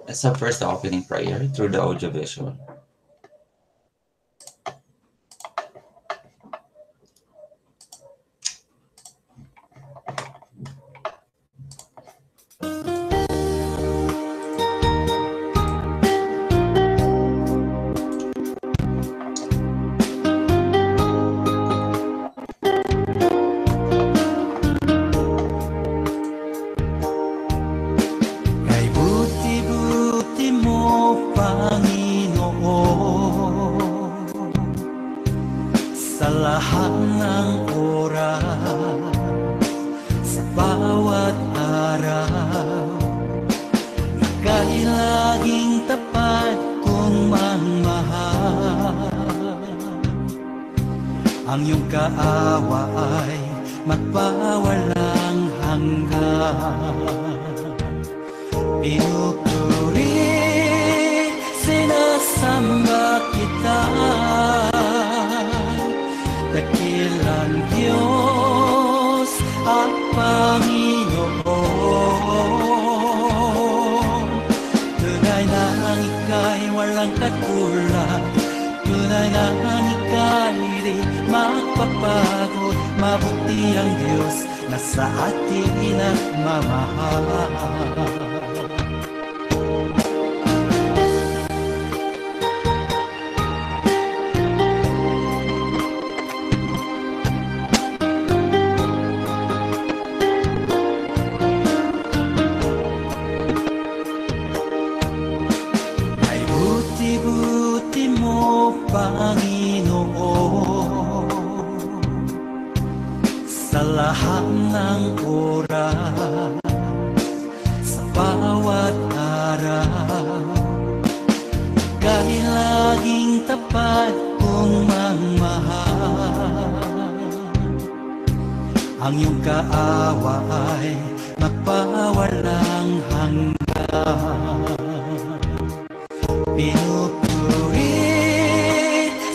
Let's have first the opening prayer through the audiovisual. Ang iyong kaawa ay magpawalang hanggan. Pinupuri, sinasamba kita, dakilang Diyos at Panginoon. Tunay na ang ika'y walang katulad, tunay na ang ika'y di magpapagod. Mabuti ang Diyos na sa atin nagmamahal. Ay buti-buti mo, Panginoon, sa lahat ng oras, sa bawat araw, kahit laging tapat kong magmahal. Ang iyong kaawa ay magpawalang hanggan. Pinupuri,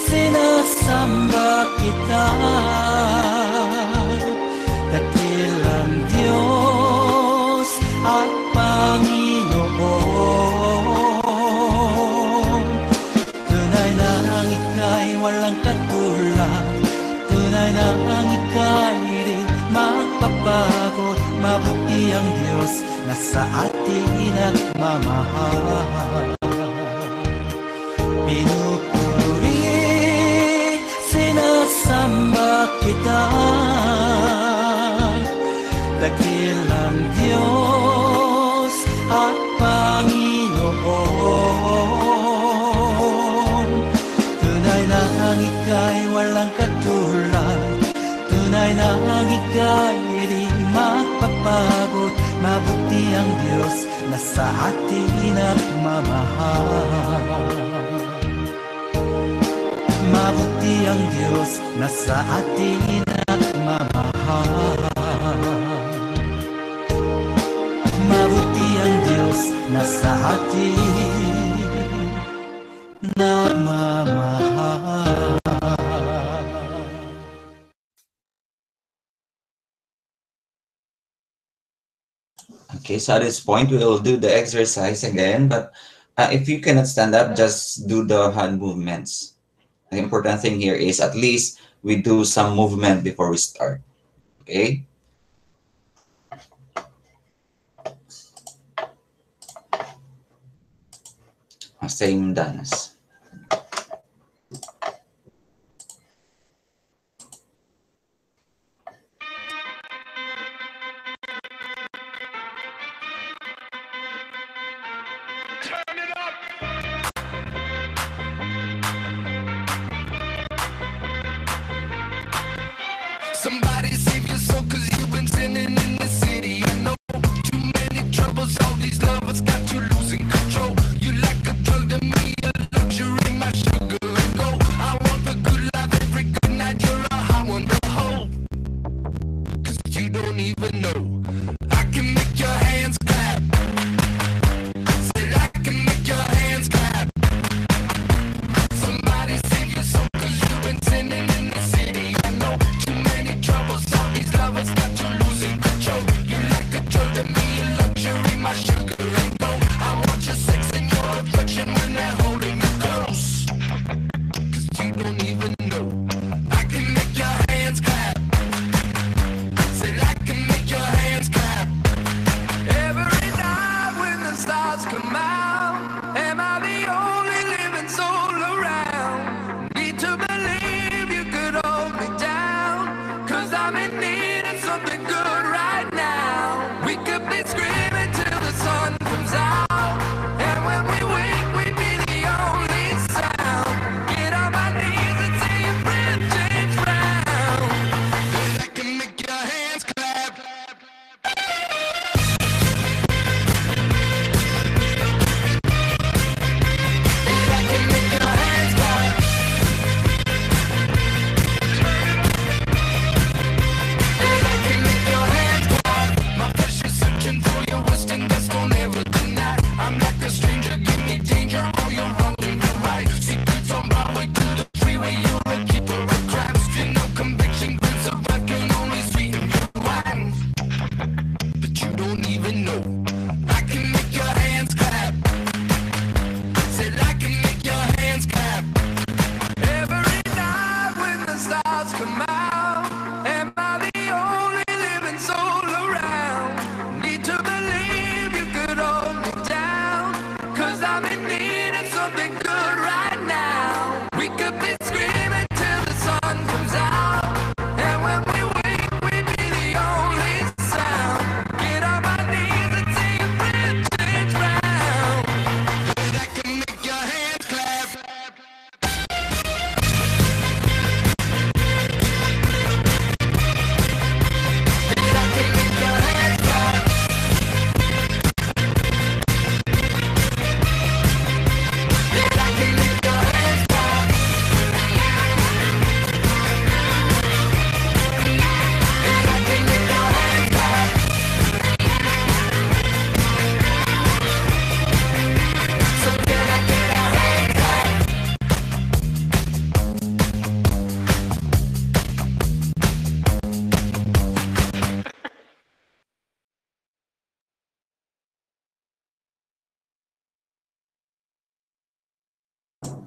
sinasamba kita, dakilang Diyos at Panginoon. Tunay na ang ika'y walang katulad, tunay na ang ika'y di magpapagod. Mabuti ang Diyos na sa atin nagmamahal. Pinupuri, sinasamba kita, dakilang Diyos at Panginoon. Tunay na ang ika'y walang katulad, tunay na ang ika'y di magpapagod. Mabuti ang Diyos na sa atin nagmamahal. Mabuti ang Diyos na sa atin nagmamahal. Mabuti ang Diyos na sa atin nagmamahal. Okay, so at this point, we will do the exercise again, but if you cannot stand up, just do the hand movements. The important thing here is at least we do some movement before we start, okay? Same dance. Somebody save your soul, cause you've been sinning in the city. I know too many troubles, all these lovers got you losing control. You like a drug to me, a luxury, my sugar and gold. I want the good life every good night, you're a high one to hold. Cause you don't even know, I can make your hands clap. Said I can make your hands clap. Somebody save your soul, cause you've been sinning in the city. I know too many troubles, all these lovers got you losing control. You like a drug to me, a luxury, my sugar and gold. I want your sex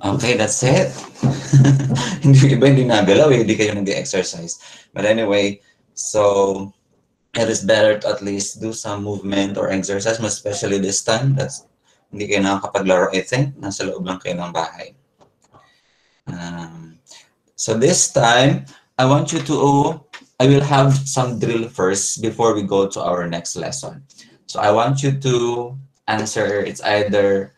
Okay, that's it. Hindi nagalaw, hindi kayo nag-exercise. But anyway, so it is better to at least do some movement or exercise, most especially this time. That's hindi kayo nakakapaglaro, I think. Nasa loob lang kayo ng bahay. So this time, I will have some drill first before we go to our next lesson. So I want you to answer, it's either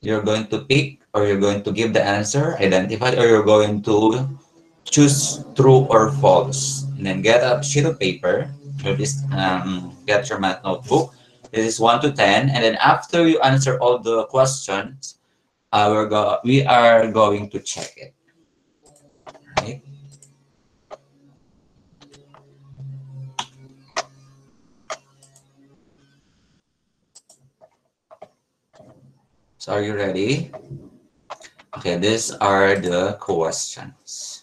you're going to pick or you're going to give the answer, identify, or you're going to choose true or false. And then get a sheet of paper, or just get your math notebook. This is 1 to 10. And then after you answer all the questions, we are going to check it. Right? So are you ready? Okay, these are the questions.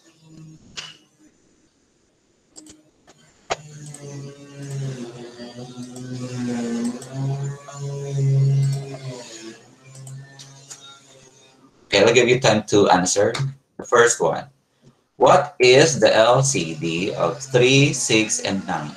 Okay, I'll give you time to answer. The first one. What is the LCD of 3, 6, and 9?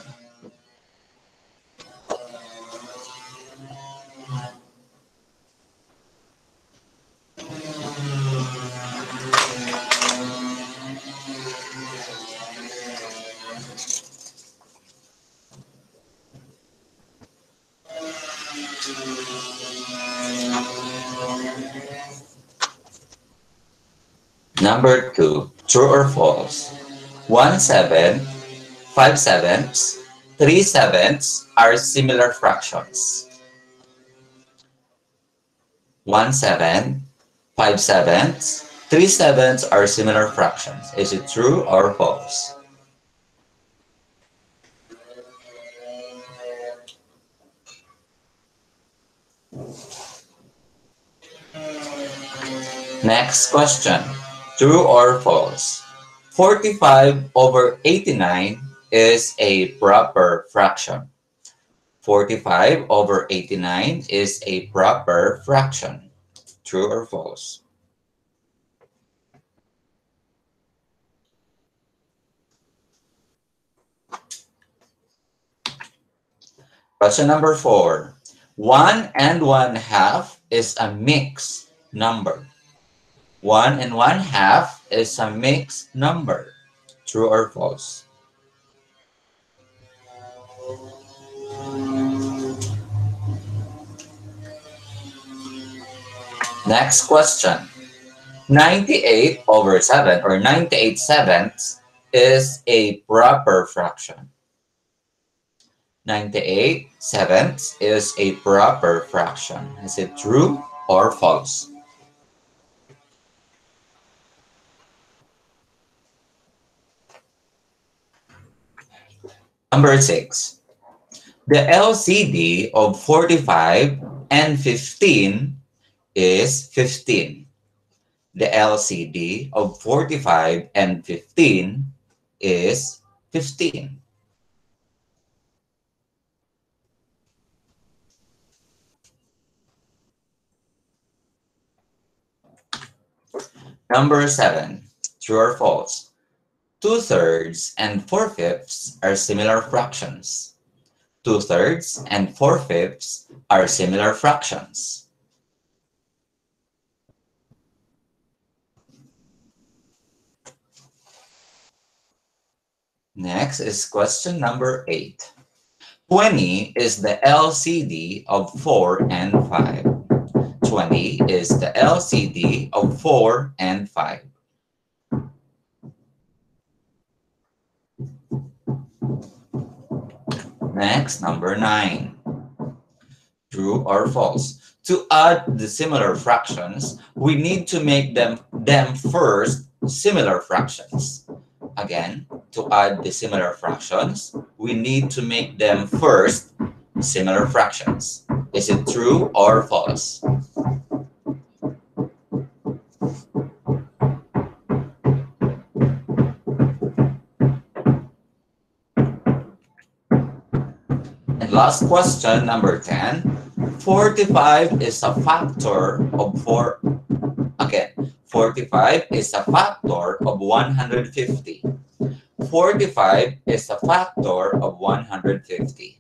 Number 2, true or false? 1/7, 5/7, 3/7 are similar fractions. 1/7, 5/7, 3/7 are similar fractions. Is it true or false? Next question. True or false? 45/89 is a proper fraction. 45/89 is a proper fraction. True or false? Question number 4. 1 and 1/2 is a mixed number. 1 and 1/2 is a mixed number. True or false? Next question. 98/7 or 98/7 is a proper fraction. 98/7 is a proper fraction. Is it true or false? Number 6. The LCD of 45 and 15 is 15. The LCD of 45 and 15 is 15. Number 7. True or false? 2/3 and 4/5 are similar fractions. 2/3 and 4/5 are similar fractions. Next is question number 8. 20 is the LCD of 4 and 5. 20 is the LCD of 4 and 5. Next, number 9. True or false? To add the similar fractions, we need to make them first similar fractions. Again, to add the similar fractions, we need to make them first similar fractions. Is it true or false? And last question, number 10. 45 is a factor of 4. Again, 45 is a factor of 150. 45 is a factor of 150.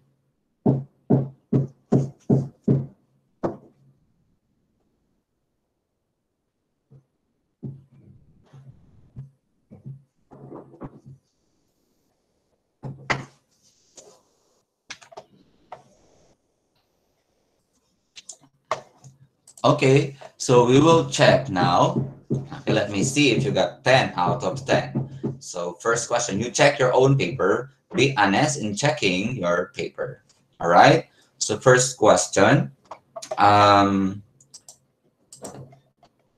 Okay, so we will check now. Okay, let me see if you got 10 out of 10. So first question, you check your own paper. Be honest in checking your paper. All right. So first question, and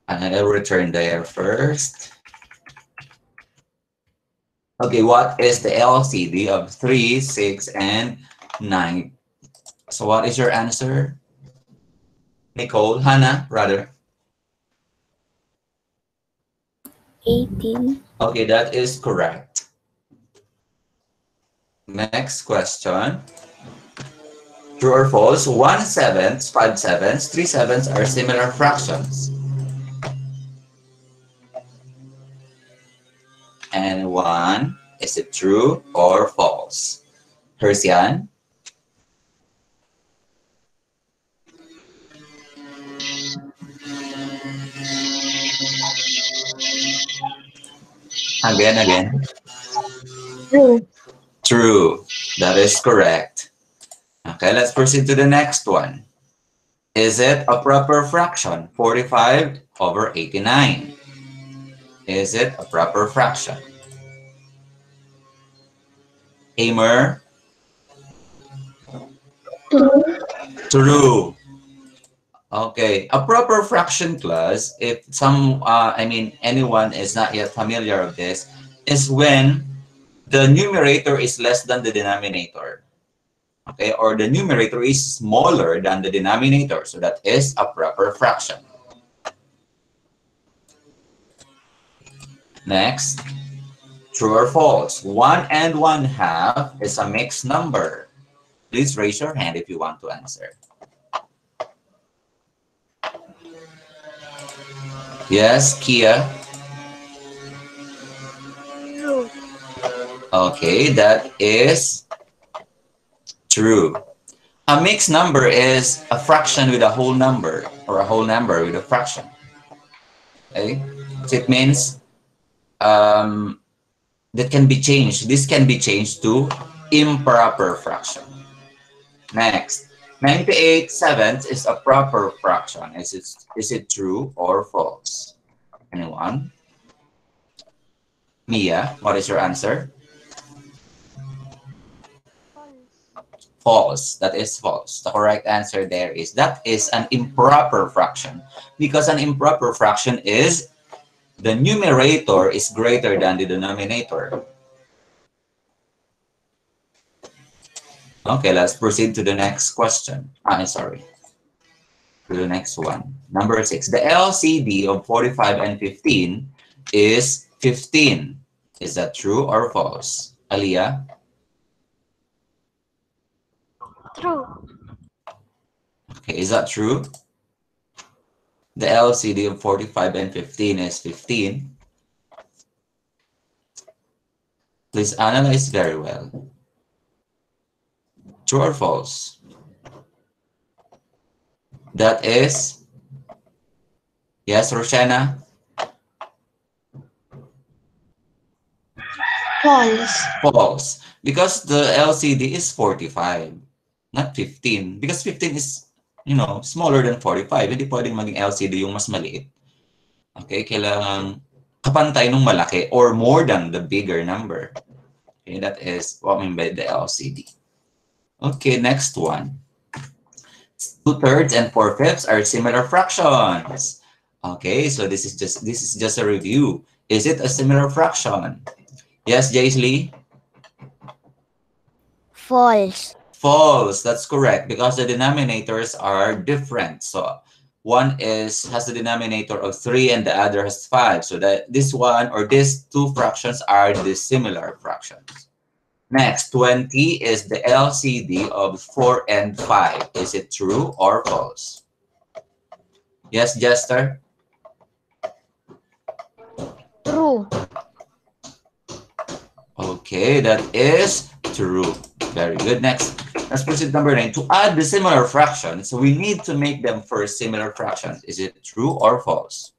I'll return there first. Okay, what is the LCD of 3, 6, and 9? So what is your answer? Nicole, Hannah, rather. 18. Okay, that is correct. Next question. True or false? 1/7, 5/7, 3/7 are similar fractions. And 1, is it true or false? Hersian? Again. True. True. That is correct. Okay, let's proceed to the next one. Is it a proper fraction? 45 over 89. Is it a proper fraction? Hamer? True. True. Okay, a proper fraction class, if anyone is not yet familiar with this, is when the numerator is less than the denominator. Okay, or the numerator is smaller than the denominator. So that is a proper fraction. Next, true or false? 1 and 1/2 is a mixed number. Please raise your hand if you want to answer. Yes, Kia. True. Okay, that is true. A mixed number is a fraction with a whole number, or a whole number with a fraction. Okay, so it means that can be changed. This can be changed to improper fraction. Next, 98/7 is a proper fraction. Is it true or false? Anyone? Mia, what is your answer? False. That is false. The correct answer there is that is an improper fraction, because an improper fraction is the numerator is greater than the denominator. Okay, let's proceed to the next question. To the next one. Number 6. The LCD of 45 and 15 is 15. Is that true or false? Aliyah? True. Okay, is that true? The LCD of 45 and 15 is 15. Please analyze very well. True or false? That is, yes, Roshana? False. False. Because the LCD is 45, not 15. Because 15 is, smaller than 45. Hindi pwedeng maging LCD yung mas maliit. Okay, kailangan kapantay nung malaki or more than the bigger number. Okay, that is what I mean by the LCD. Okay, next one. 2/3 and 4/5 are similar fractions. Okay, so this is just a review. Is it a similar fraction? Yes, Jaisley? False. False. That's correct, because the denominators are different. So one has the denominator of 3 and the other has 5. So that this one or these two fractions are dissimilar fractions. Next, 20 is the LCD of 4 and 5. Is it true or false? Yes, Jester? True. Okay, that is true. Very good. Next, let's proceed to number 9. To add the similar fractions, we need to make them first similar fractions. Is it true or false?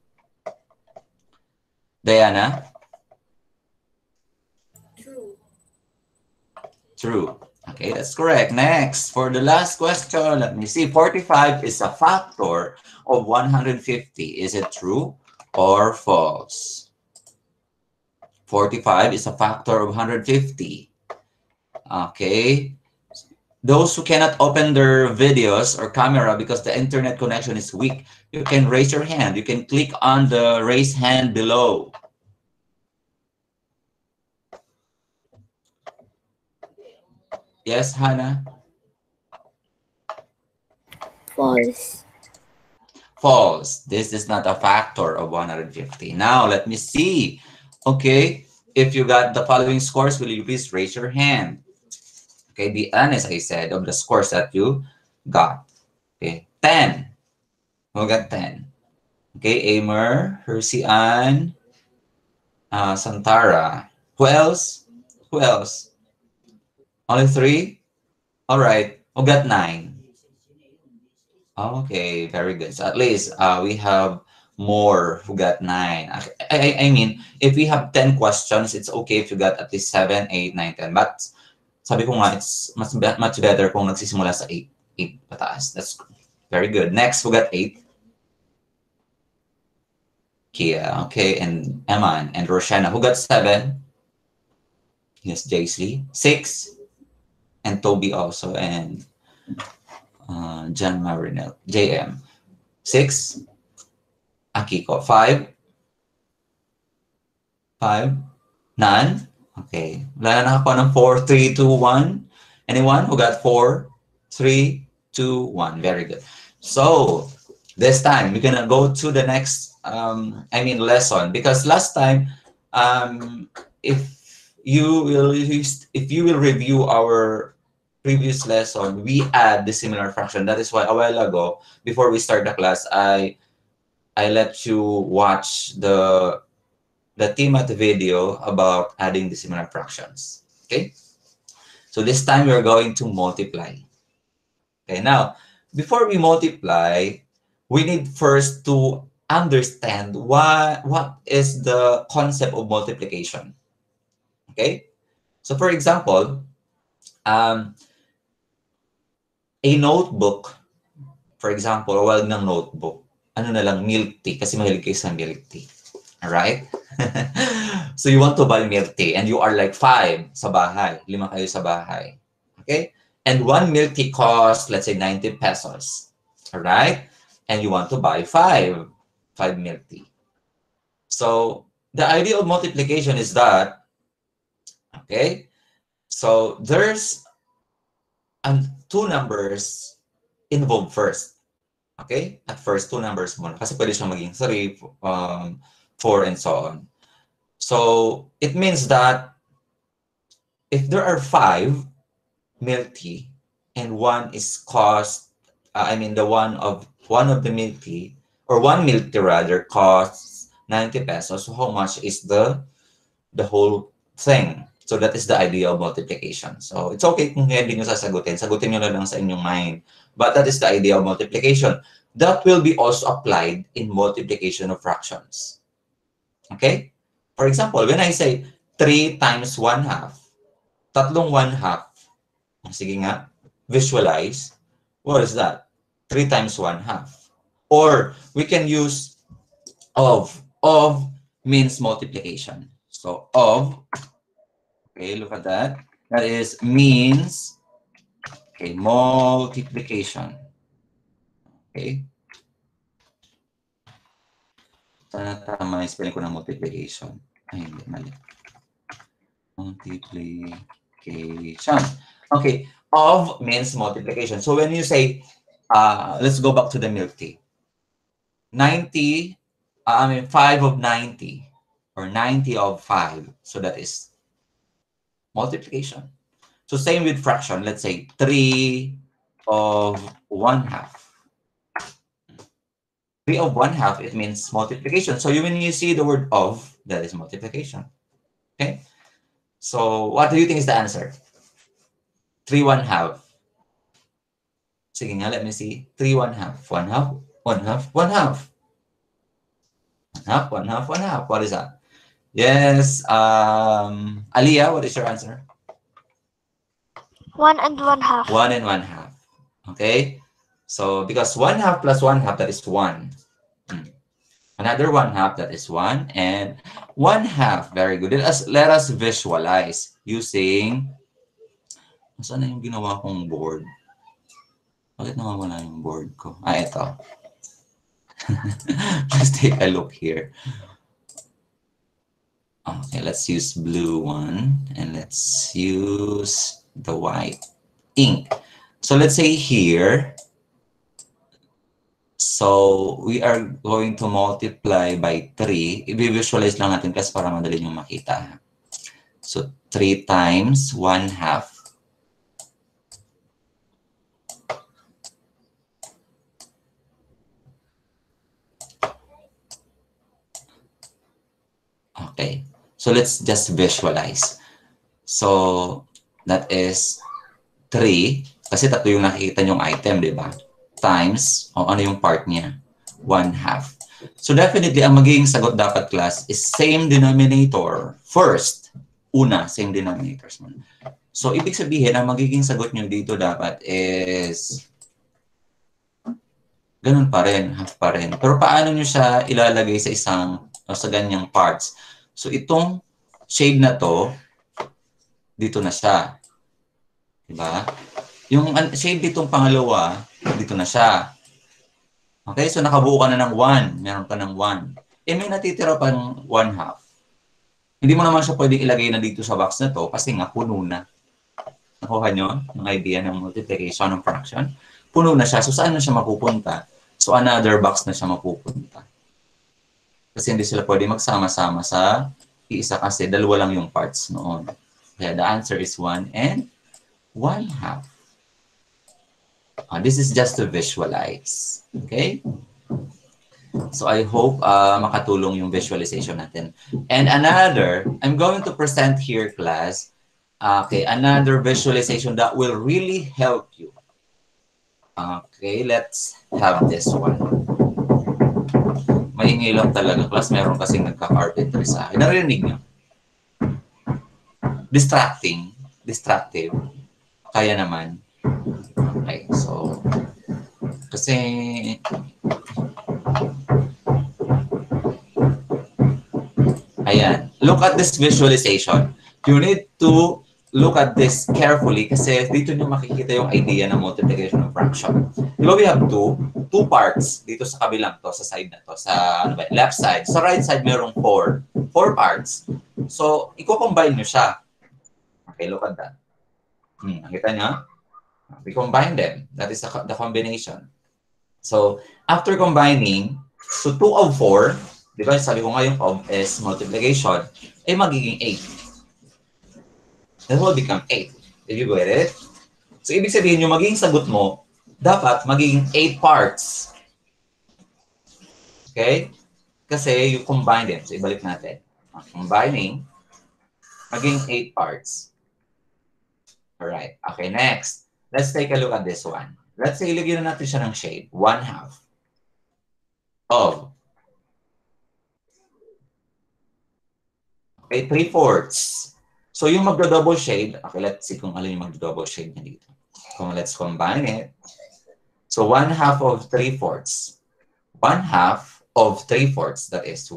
Diana? True. True. Okay, that's correct. Next, for the last question, let me see. 45 is a factor of 150. Is it true or false? 45 is a factor of 150. Okay. Those who cannot open their videos or camera because the internet connection is weak, you can raise your hand. You can click on the raise hand below. Yes, Hannah? False. False. This is not a factor of 150. Now, let me see. Okay, if you got the following scores, will you please raise your hand? Okay, be honest, I said, of the scores that you got. Okay, 10. Who got 10? Okay, Amer, Hersey Ann, Santara. Who else? Who else? Only 3? All right. Who got 9? Okay, very good. So at least we have more who got 9. I mean, if we have 10 questions, it's okay if you got at least 7, 8, 9, 10. But sabi ko nga, it's much better kung nagsisimula sa 8 pataas. That's very good. Next, who got 8? Kia, okay, and Eman and Roshana. Who got 7? Yes, JC. 6, and Toby also, and John Marinel. JM. 6, Akiko. 5, 5, none. Okay. Wala na ako ng 4, 3, 2, 1. Anyone who got 4, 3, 2, 1. Very good. So, this time, we're gonna go to the next, lesson. Because last time, if you will review our previous lesson, we add the similar fraction. That is why a while ago, before we start the class, I let you watch the TMAT video about adding the similar fractions. Okay? So this time we're going to multiply. Okay, now, before we multiply, we need first to understand what is the concept of multiplication. Okay? So for example, a notebook, for example, wag ng notebook, ano na lang, milk tea, kasi mahilig kayo sa milk tea. Alright? So you want to buy milk tea and you are like 5 sa bahay. 5 kayo sa bahay. Okay? And 1 milk tea costs, let's say, 90 pesos. Alright? And you want to buy 5 milk tea. So the idea of multiplication is that, okay, so there's two numbers involved first. Okay? At first, 2 numbers muna. Kasi pwede siyang maging 3, 4, and so on. So, it means that if there are 5 milk tea and one is cost, the one of the milk tea, or 1 milk tea rather, costs 90 pesos. So, how much is the whole thing? So, that is the idea of multiplication. So, it's okay kung hindi nyo sasagutin. Sagutin nyo na lang sa inyong mind. But that is the idea of multiplication. That will be also applied in multiplication of fractions. Okay? For example, when I say 3 times 1/2, tatlong 1/2. Sige nga, visualize. What is that? 3 times 1/2. Or we can use of. Of means multiplication. So, of, okay, look at that. That is means, okay, multiplication. Okay? Sana tama yung spelling ko ng multiplication. Ay, hindi, mali. Multiplication. Okay, of means multiplication. So when you say, let's go back to the milk tea. 5 of 90, or 90 of 5. So that is multiplication. So same with fraction. Let's say 3 of 1/2. 3 of 1/2, it means multiplication. So when you see the word of, that is multiplication. Okay? So what do you think is the answer? 3 1/2. Sige nga, let me see. 3 1/2. 1/2, 1/2, 1/2. 1/2, 1/2, 1/2. What is that? Yes, Aliyah, what is your answer? 1 and 1/2. 1 and 1/2. Okay? So because 1/2 plus 1/2, that is 1. Another 1/2, that is 1. And 1/2, very good. Let us visualize using, saan na yung ginawa kong board? Bakit nawawala yung board ko? Ito. Let's take a look here. Okay, let's use blue one. And let's use the white ink. So let's say here, so we are going to multiply by 3. I-visualize lang natin kasi para madali nyo makita. So 3 times 1/2. Okay, so let's just visualize. So that is 3, kasi tatlo yung nakikita nyong item, di ba? Times, o ano yung part niya? 1/2. So definitely, ang magiging sagot dapat, class, is same denominator. First, una, same denominators. So ibig sabihin, ang magiging sagot nyo dito dapat is ganun pa rin, half pa rin. Pero paano nyo siya ilalagay sa isang, o sa ganyang parts? So itong shade na to, dito na siya. Diba? Yung shade ditong pangalawa, dito na siya. Okay, so nakabuo ka na ng 1. Meron ka ng 1. Eh, may natitira pang 1/2. Hindi mo naman siya pwedeng ilagay na dito sa box na to kasi nga puno na. Nakuha nyo yung idea ng multiplication ng fraction? Puno na siya. So, saan na siya mapupunta? So, another box na siya mapupunta. Kasi hindi sila pwede magsama-sama sa iisa kasi dalawa lang yung parts noon. Kaya the answer is 1 and 1/2. This is just to visualize. Okay? So I hope makatulong yung visualization natin. And another, I'm going to present here, class, okay, another visualization that will really help you. Okay, let's have this one. Maingay lang talaga, class. Meron kasing nagka-carpentry sa akin. Narinig niyo? Distractive. Kaya naman. Okay, so, kasi, ayan. Look at this visualization. You need to look at this carefully kasi dito nyo makikita yung idea ng multiplication of fraction. Diba we have two parts dito sa kabilang to, sa side na to, sa ano ba, left side. Sa right side, merong 4 parts. So, i-combine nyo siya. Okay, look at that. Nakita nyo? We combine them. That is the combination. So, after combining, so 2 of 4, di ba, sabi ko nga yung of is multiplication, ay magiging 8. That will become 8. Did you get it? So, ibig sabihin yung magiging sagot mo, dapat magiging 8 parts. Okay? Kasi you combine them. So, ibalik natin. Combining, magiging 8 parts. Alright. Okay, next. Let's take a look at this one. Let's say, ilagyan na natin siya ng shade. 1/2 of. Okay, 3/4. So, yung magdo-double shade, okay, let's see kung alin yung magdo-double shade niya dito. So, let's combine it. So, 1/2 of 3/4. 1/2 of 3/4, that is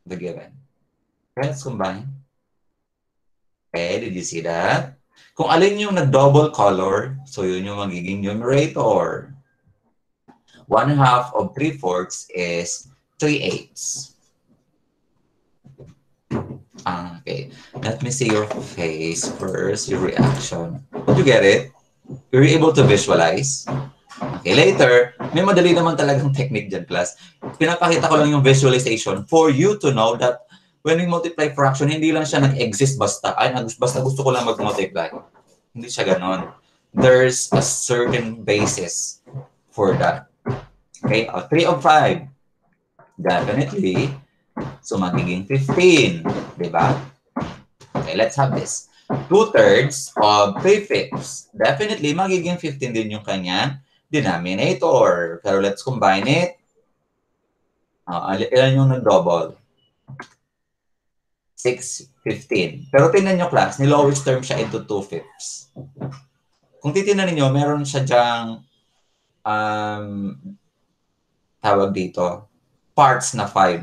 the given. Okay, let's combine. Okay, did you see that? Kung alin yung nag-double color, so yun yung magiging numerator. 1/2 of 3/4 is 3/8. Okay, let me see your face first, your reaction. Did you get it? Were you able to visualize? Okay, later, may madali naman talagang technique dyan, class. Pinapakita ko lang yung visualization for you to know that when we multiply fraction, hindi lang siya nag-exist basta. Ay, basta gusto ko lang mag-multiply. Hindi siya ganon. There's a certain basis for that. Okay, 3 of 5. Definitely. So, magiging 15. Diba? Okay, let's have this. 2/3 of 3/5. Definitely, magiging 15 din yung kanyang denominator. Pero let's combine it. Ilan yung nag-double? 6, 15. Pero tingnan nyo, class, nilowest term siya into 2/5. Kung titignan niyo, meron siya dyang tawag dito, parts na 5.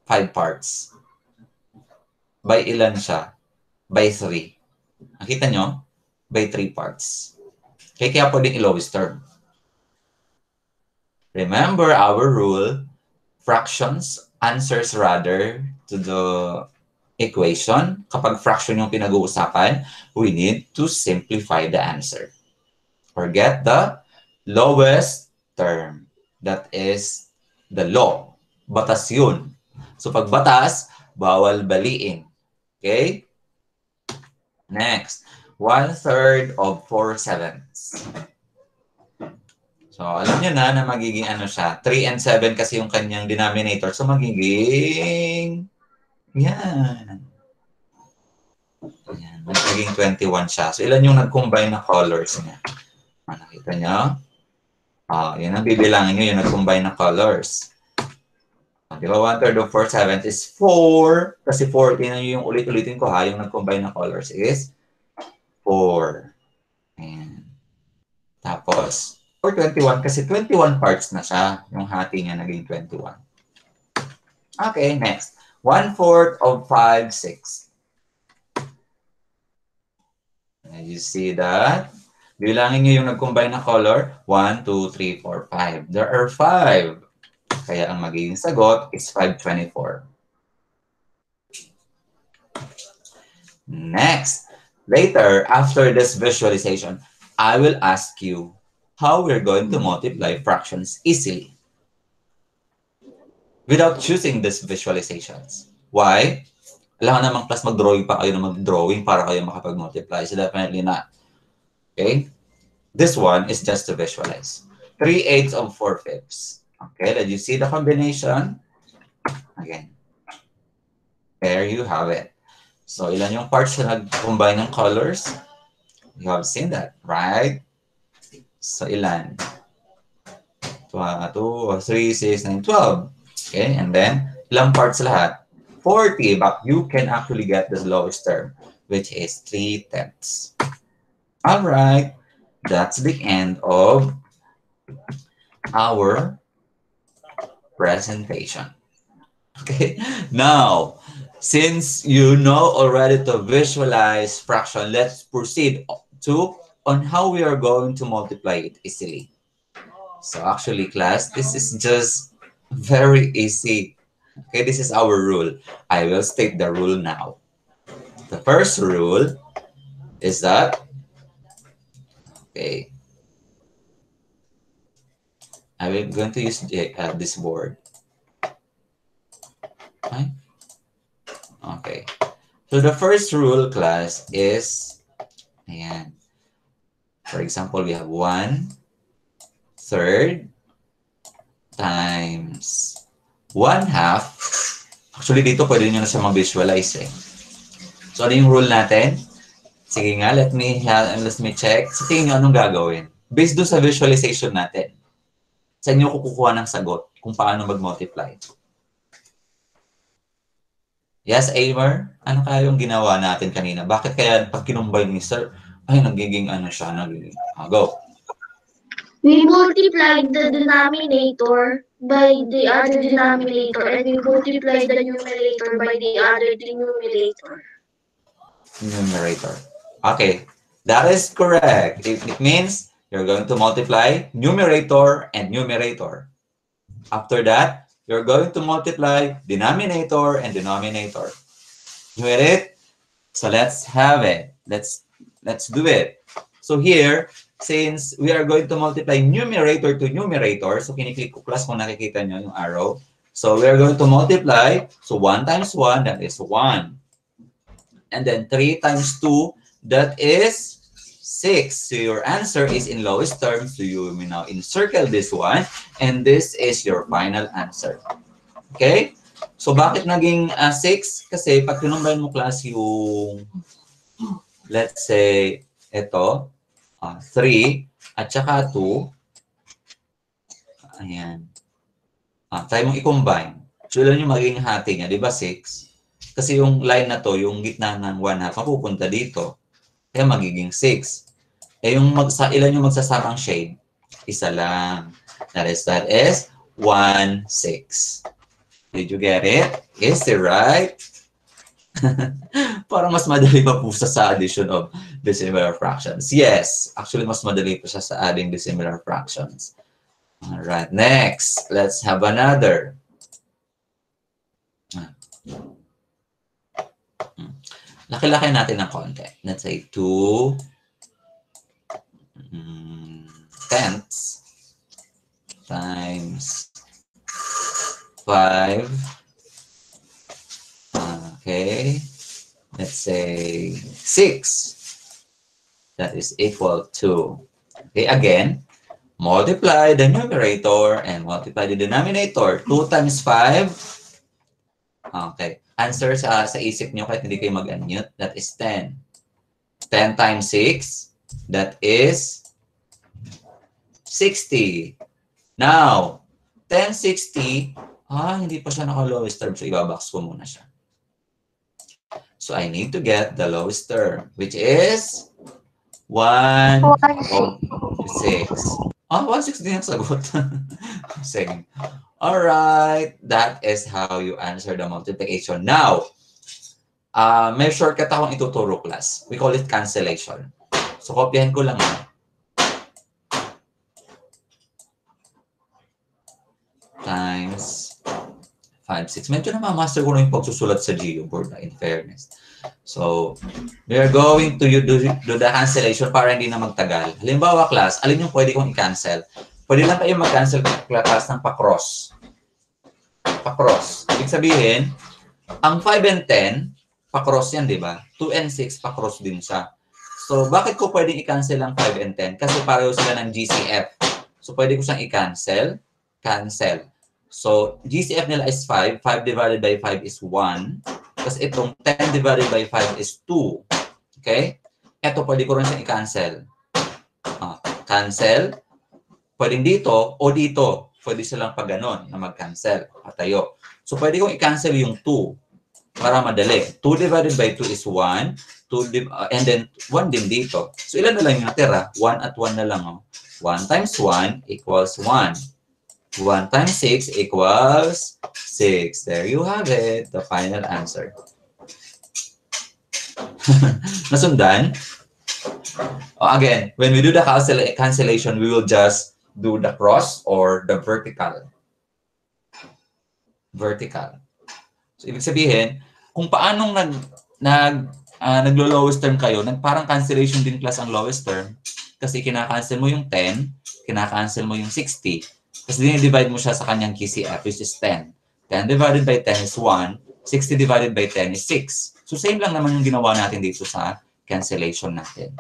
5 parts. By ilan siya? By 3. Nakita nyo? By 3 parts. Kaya pwedeng i-lowest term. Remember our rule, fractions answers rather to the equation. Kapag fraction yung pinag-uusapan, we need to simplify the answer. Forget the lowest term. That is the law. Batas yun. So pag batas, bawal baliin. Okay? Next, 1/3 of 4/7. So, alam nyo na magiging ano siya. 3 and 7 kasi yung kanyang denominator. So, magiging... Yan. Yan. Magiging 21 siya. So, ilan yung nag-combine na colors niya? Nakita nyo? Yan ang bibilangin nyo, yung nag-combine na colors. Di ba? 1/3 of 4/7 is 4. Kasi 4, tingnan nyo yung ulit-ulitin ko ha. Yung nag-combine na colors is 4. Ayan. Tapos, or 21 kasi 21 parts na siya. Yung hati niya naging 21. Okay, next. 1/4 of 5/6. You see that? Bilangin niyo yung nag-combine na color. 1, 2, 3, 4, 5. There are 5. Kaya ang magiging sagot is 5/24. Next. Later, after this visualization, I will ask you how we're going to multiply fractions easily without choosing these visualizations. Why? Alam naman class mag-drawing pa kayo na mag-drawing para kayo makapag-multiply. So definitely not. Okay? This one is just to visualize. 3/8 of 4/5. Okay, did you see the combination? Again. There you have it. So ilan yung parts na nag-combine ng colors? You have seen that, right? So, ilan? 2, 3, 6, 9, 12. Okay, and then, ilang parts lahat? 40, but you can actually get the lowest term, which is 3/10. All right, that's the end of our presentation. Okay, now, since you know already to visualize fraction, let's proceed on how we are going to multiply it easily. So actually, class, this is just very easy. Okay, this is our rule. I will state the rule now. The first rule is that, okay, I will going to use this board. Okay. So the first rule, class, is, ayan. For example, we have 1/3 times 1/2. Actually, dito pwede nyo na siya ma-visualize eh. So, ano yung rule natin? Sige nga, let me check. So, tingin nyo anong gagawin. Based doon sa visualization natin, sa inyo kukuha ng sagot kung paano mag-multiply. Yes, Aimer? Ano kaya yung ginawa natin kanina? Bakit kaya pag kinumbine ni Sir, ay, nagiging ano siya, nagiging, go. We multiplied the denominator by the other denominator and we multiplied the numerator by the other denominator. Numerator. Okay, that is correct. It means you're going to multiply numerator and numerator. After that, you're going to multiply denominator and denominator. You get it? So let's have it. Let's do it. So here, since we are going to multiply numerator to numerator, so kiniklik ko class kung nakikita nyo yung arrow. So we are going to multiply. So 1 times 1, that is 1. And then 3 times 2, that is 6. So your answer is in lowest term. So you will now encircle this one. And this is your final answer. Okay? So, bakit naging 6? Kasi pag kinumbine mo class yung, let's say, ito, 3, at saka 2, ayan. Try mong i-combine. So, ilan yung magiging hati niya? Di ba 6? Kasi yung line na to, yung gitna ng 1/2, mapupunta dito. Kaya magiging 6. Eh, ilan yung magsasamang shade? Isa lang. That is 1, 6. Did you get it? Is it right? Parang mas madali pa po sa addition of dissimilar fractions. Yes, actually mas madali pa siya sa adding dissimilar fractions. Alright, next. Let's have another. Laki-laki natin ng konti. Let's say 2 tenths times 5. Okay. Let's say 6. That is equal to, okay, again, multiply the numerator and multiply the denominator. 2 times 5. Okay. Answer sa isip nyo kahit hindi kayo mag-unmute. That is 10. 10 times 6. That is 60. Now, 1060. Hindi pa siya naka-lowest term. So, ibabox ko muna siya. So, I need to get the lowest term, which is 1, 6. 160 din ang sagot. Sige. Alright. That is how you answer the multiplication. Now, may shortcut akong ituturo, class. We call it cancellation. So, kopyahin ko lang. Times 5, 6. Medyo na-master ko na yung pagsusulat sa Geo board, in fairness. So, we are going to do the cancellation para hindi na magtagal. Halimbawa, class, alin yung pwede kong i-cancel? Pwede lang tayo mag-cancel class ng pa-cross. Pa-cross. Ibig sabihin, ang 5 and 10, pa-cross yan, di ba? 2 and 6, pa-cross din siya. So, bakit ko pwedeng i-cancel ang 5 and 10? Kasi pareho sila ng GCF. So, pwede ko siyang i-cancel. Cancel. So, GCF nila is 5. 5 divided by 5 is 1. Tapos itong 10 divided by 5 is 2. Okay? Ito, pwede ko rin siyang i-cancel. Cancel. Pwedeng dito o dito. Pwede silang pag ganon na mag-cancel. Patayo. So, pwede kong i-cancel yung 2 para madali. 2 divided by 2 is 1. And then, 1 din dito. So, ilan na lang yung natira? 1 at 1 na lang. 1 times 1 equals 1. 1 times 6 equals 6. There you have it. The final answer. Nasundan? Again, when we do the cancellation, we will just do the cross or the vertical. Vertical. So, ibig sabihin, kung paanong naglo-lowest term kayo, parang cancellation din class ang lowest term. Kasi kinakancel mo yung 10, kinakancel mo yung 60. Tapos dinidivide mo siya sa kanyang GCF, which is 10. 10 divided by 10 is 1. 60 divided by 10 is 6. So, same lang naman yung ginawa natin dito sa cancellation natin.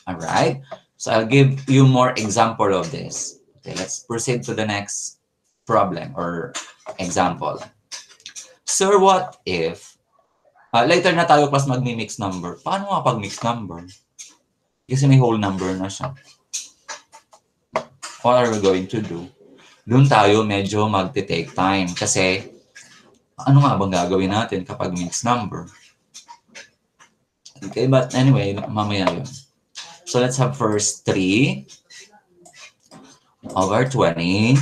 Alright? So, I'll give you more example of this. Okay, let's proceed to the next problem or example. Sir, what if, later na tayo class mag-mix number. Paano nga pag-mix number? Kasi may whole number na siya. What are we going to do? Doon tayo medyo magte-take time kasi ano nga bang gagawin natin kapag mixed number? Okay, but anyway, mamaya yun. So let's have first 3 over 20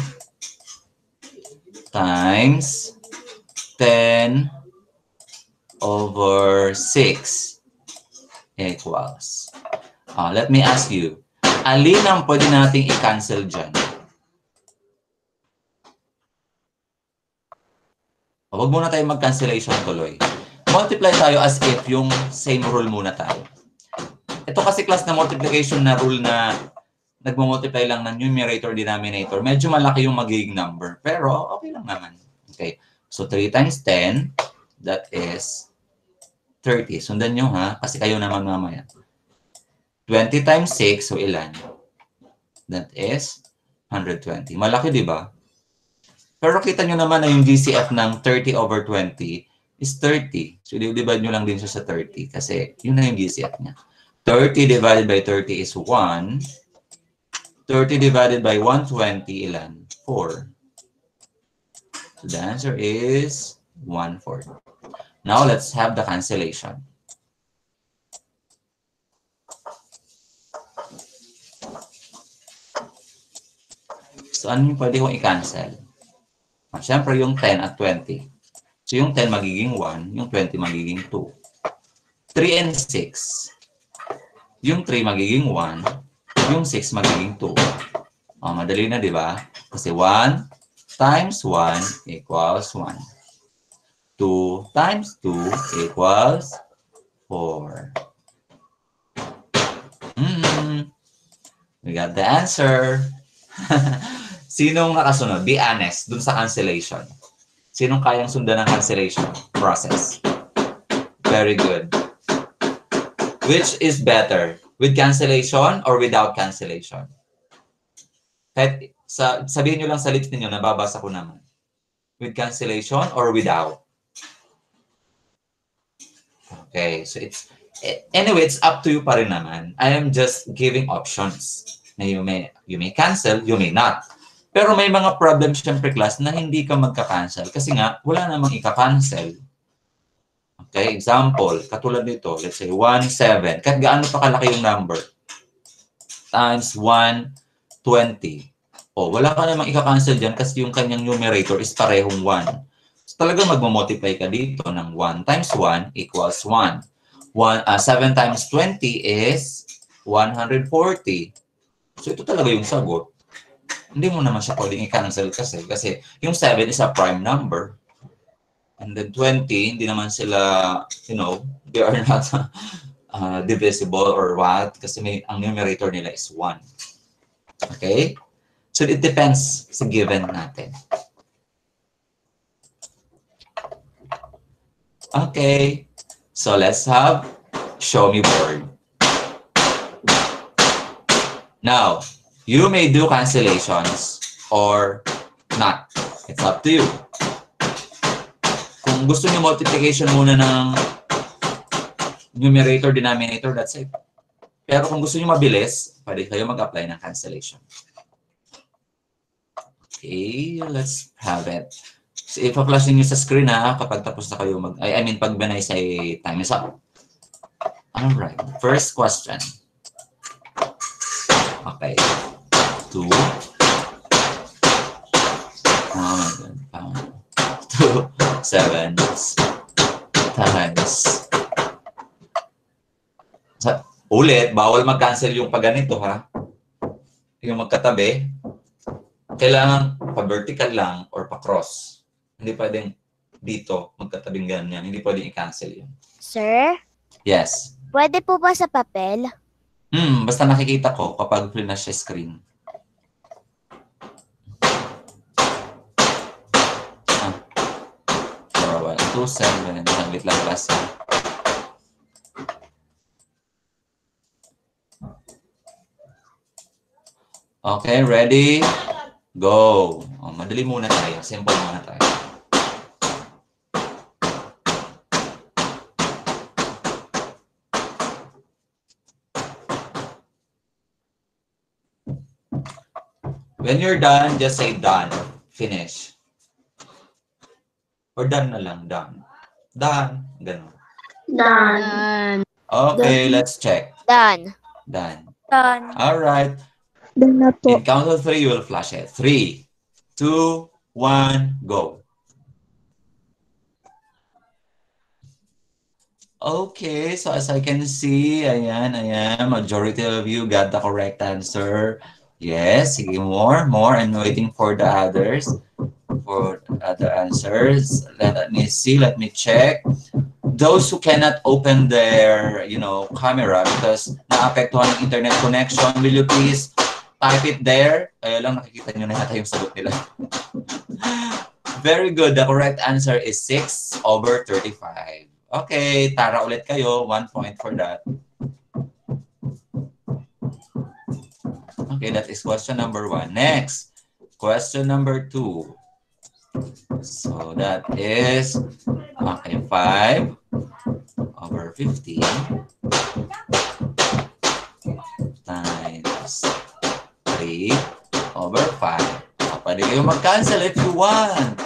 times 10 over 6 equals. Let me ask you, alin ang pwede nating i-cancel dyan? Huwag muna tayo mag-cancellation tuloy. Multiply tayo as if yung same rule muna tayo. Ito kasi class na multiplication na rule na nagmumultiply lang ng numerator, denominator. Medyo malaki yung magiging number. Pero okay lang naman. Okay. So 3 times 10, that is 30. Sundan nyo ha, kasi kayo naman mamaya. 20 times 6, so ilan? That is 120. Malaki, di ba? Pero kita nyo naman na yung GCF ng 30 over 20 is 30. So, divide nyo lang din siya sa 30 kasi yun na yung GCF niya. 30 divided by 30 is 1. 30 divided by 120, ilan? 4. So, the answer is 1/4. Now, let's have the cancellation. So, ano yung pwede kong i-cancel? Siyempre, yung 10 at 20. So, yung 10 magiging 1, yung 20 magiging 2. 3 and 6. Yung 3 magiging 1, yung 6 magiging 2. Madali na, di ba? Kasi 1 times 1 equals 1. 2 times 2 equals 4. We got the answer. Sinong nakasunod? Be honest dun sa cancellation. Sinong kayang sundan ng cancellation process? Very good. Which is better? With cancellation or without cancellation? Kahit sabihin nyo lang sa lips ninyo, nababasa ko naman. With cancellation or without? Okay, so anyway, it's up to you pa rin naman. I am just giving options. Na you may cancel, you may not. Pero may mga problems syempre class na hindi ka magka-cancel kasi nga wala namang ika-cancel. Okay, example, katulad nito, let's say 1, 7. Kahit gaano pa kalaki yung number times 1, 20. Wala ka namang ika-cancel dyan kasi yung kanyang numerator is parehong 1. So talaga magmo-multiply ka dito ng 1 times 1 equals 1. 7 times 20 is 140. So ito talaga yung sagot. Hindi mo naman siya pwedeng i-cancel kasi yung 7 is a prime number. And then 20, hindi naman sila, they are not divisible or what kasi ang numerator nila is 1. Okay? So it depends sa given natin. Okay. So let's have show me board. Now, you may do cancellations or not. It's up to you. Kung gusto niyo multiplication muna ng numerator, denominator, that's it. Pero kung gusto niyo mabilis, pwede kayo mag-apply ng cancellation. Okay, let's have it. So, ipa-flash niyo sa screen kapag tapos na kayo pag banay say time is up. Alright, first question. Okay. 2. Oh my God. 2 sevens times. Ulit, bawal mag-cancel yung pag-ganito Yung magkatabi. Kailangan pa-vertical lang or pa-cross. Hindi pwedeng dito magkatabing ganyan. Hindi pwedeng i-cancel yun. Sir? Yes. Pwede po ba sa papel? Basta nakikita ko kapag flash screen. 2, 7. Saglit lang class. Okay, ready? Go. Madali muna tayo. Simple muna tayo. When you're done, just say done. Finish. Or done na lang. Done. Done. Ganun. Done. Okay, let's check. Done. Done. Done. All right. Done na po. In count of 3, you will flash it. 3, 2, 1, go. Okay, so as I can see, ayan, majority of you got the correct answer. Yes, sige, more. I'm waiting for the others. For other answers. Let me see, let me check. Those who cannot open their, camera because naapektuhan ng internet connection, will you please type it there? Kaya lang nakikita nyo na yata yung sagot nila. Very good. The correct answer is 6 over 35. Okay, tara ulit kayo. 1 point for that. Okay, that is question number 1. Next, question number 2. So that is, okay, 5 over 15 times 3 over 5. So, pwede kayo mag-cancel if you want.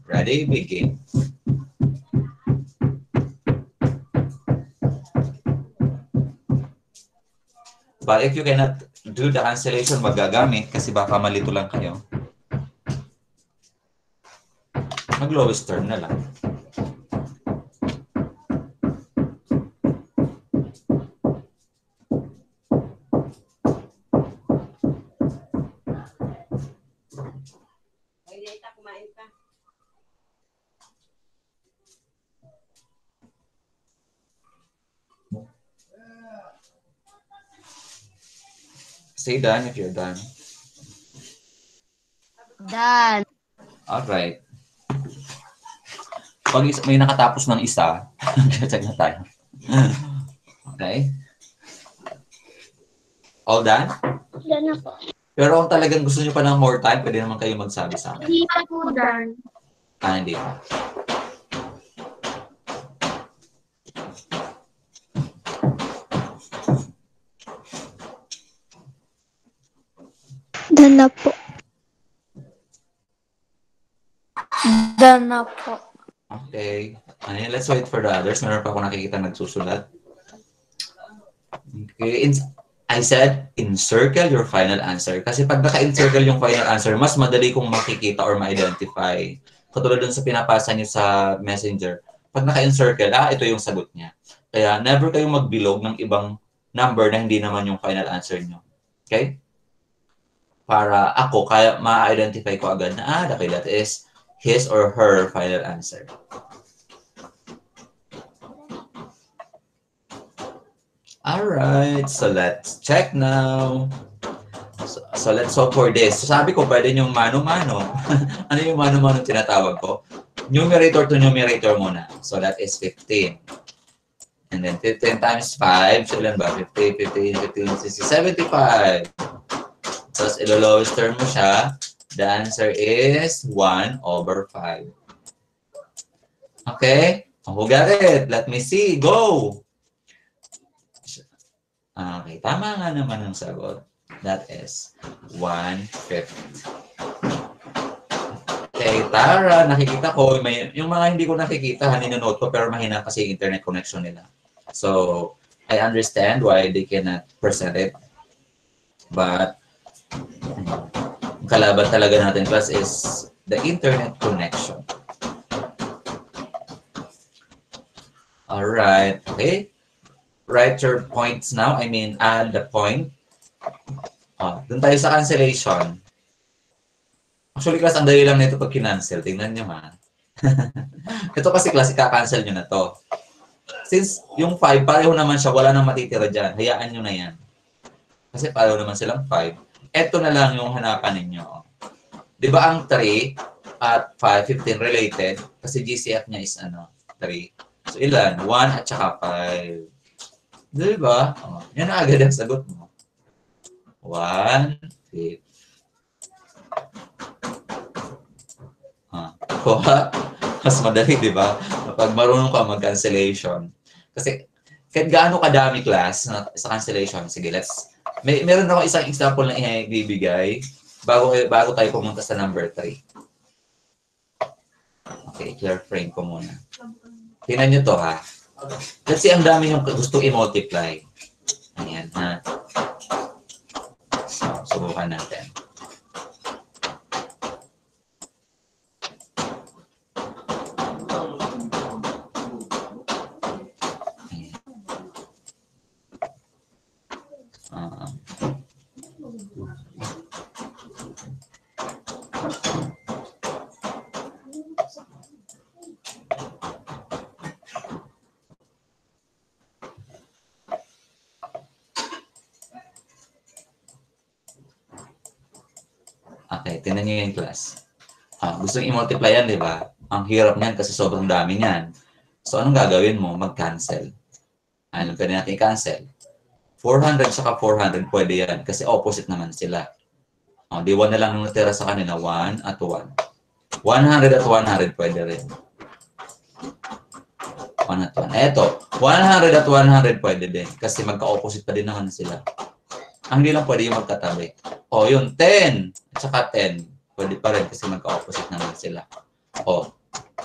Ready? Begin. But if you cannot do the cancellation, magagamit kasi baka malito lang kayo. Mag-lowest term na lang. Say done if you're done. Done. Alright. Pag may nakatapos ng isa, check na tayo. Okay? All done? Yan na po. Pero kung talagang gusto nyo pa ng more time, pwede naman kayo magsabi sa akin. Hindi pa po done. Hindi pa. Done na po. Done na po. Okay. Ayan, let's wait for the others. Meron pa ako nakikita nagsusulat. Okay. I said, encircle your final answer. Kasi pag naka-encircle yung final answer, mas madali kong makikita or ma-identify. Katulad dun sa pinapasa niyo sa messenger. Pag naka-encircle, ito yung sagot niya. Kaya never kayong magbilog ng ibang number na hindi naman yung final answer niyo. Okay? Para ako, kaya ma-identify ko agad na, okay, that is his or her final answer. Alright, so let's check now. So let's solve for this. So sabi ko, pwede yung mano-mano. Ano yung mano-mano tinatawag ko? Numerator to numerator muna. So that is 15. And then 15 times 5. So ilan ba? 50, 15, 15, 60, 75. So ilo-lowest term mo siya. The answer is 1 over 5. Okay? Who got it? Let me see. Go! Okay, tama nga naman ang sagot. That is 1/5. Okay, Tara, nakikita ko, yung mga hindi ko nakikita, ninanote ko, pero mahina kasi yung internet connection nila. So, I understand why they cannot present it. But, ang kalaban talaga natin, class, is the internet connection. Alright, okay. Write your points now. I mean, add the point. Doon tayo sa cancellation. Actually, class, ang dali lang nito pag kinancel. Tingnan nyo, ha. Ito kasi, class, ika-cancel nyo na to. Since yung 5, pareho naman siya, wala nang matitira dyan. Hayaan nyo na yan. Kasi pareho naman silang 5. Ito na lang yung hanapan ninyo. Di ba ang 3 at 5, 15 related? Kasi GCF niya is 3. So, ilan? 1 at saka 5. Diba? Yan na agad ang sagot mo. 1/5. Mas madali, di ba? Kapag marunong ka mag-cancellation. Kasi, kahit gaano kadami class sa cancellation, sige, meron ako isang example na ibibigay bago tayo pumunta sa number 3. Okay, clear frame ko muna. Tingnan nyo to, ha? Kasi ang dami yung gusto i-multiply. Ayan, ha? So, subukan natin. Okay, tinan niyo yung class. Gusto i-multiply yan, di ba? Ang hirap niyan kasi sobrang dami niyan. So, anong gagawin mo? Mag-cancel. Ano pwede natin i-cancel? 400 saka 400, pwede yan. Kasi opposite naman sila. Di 1 na lang nung natira sa kanila, 1 at 1. 100 at 100 pwede rin. 1 at 1. Eto, 100 at 100 pwede din. Kasi magka-opposite pa din naman sila. Ang hindi lang pwede yung magkatabi. O, yun, 10 at saka 10. Pwede pa rin kasi magka-opposite naman sila. O,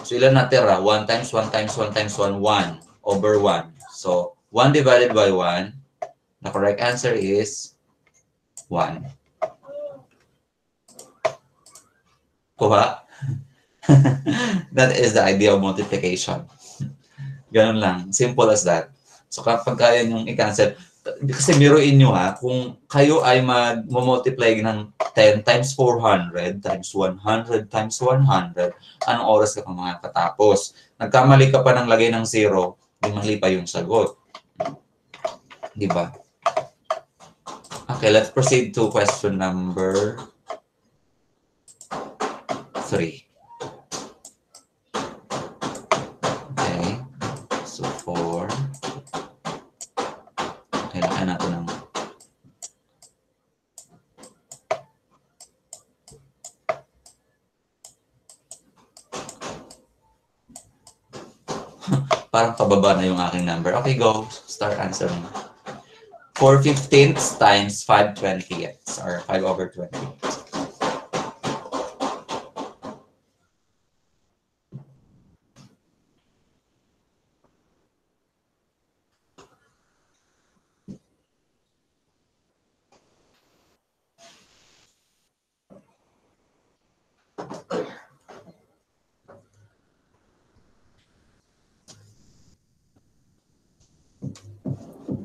so ilan natira? 1 times 1 times 1 times 1, 1 over 1. So, 1 divided by 1, the correct answer is 1. Kuha? That is the idea of multiplication. Ganun lang. Simple as that. So kapag kaya nyo i-cancel, kasi biruin nyo ha, kung kayo ay mag-multiply ng 10 times 400 times 100 times 100, anong oras ka pa makakatapos? Nagkamali ka pa ng lagay ng 0, di mali pa yung sagot. Di ba? Okay, let's proceed to question number 3. Okay. So, 4. Okay, laki natin ng parang pababa na yung aking number. Okay, go. Start answering. 4/15 times 5/20 or 5 over 20.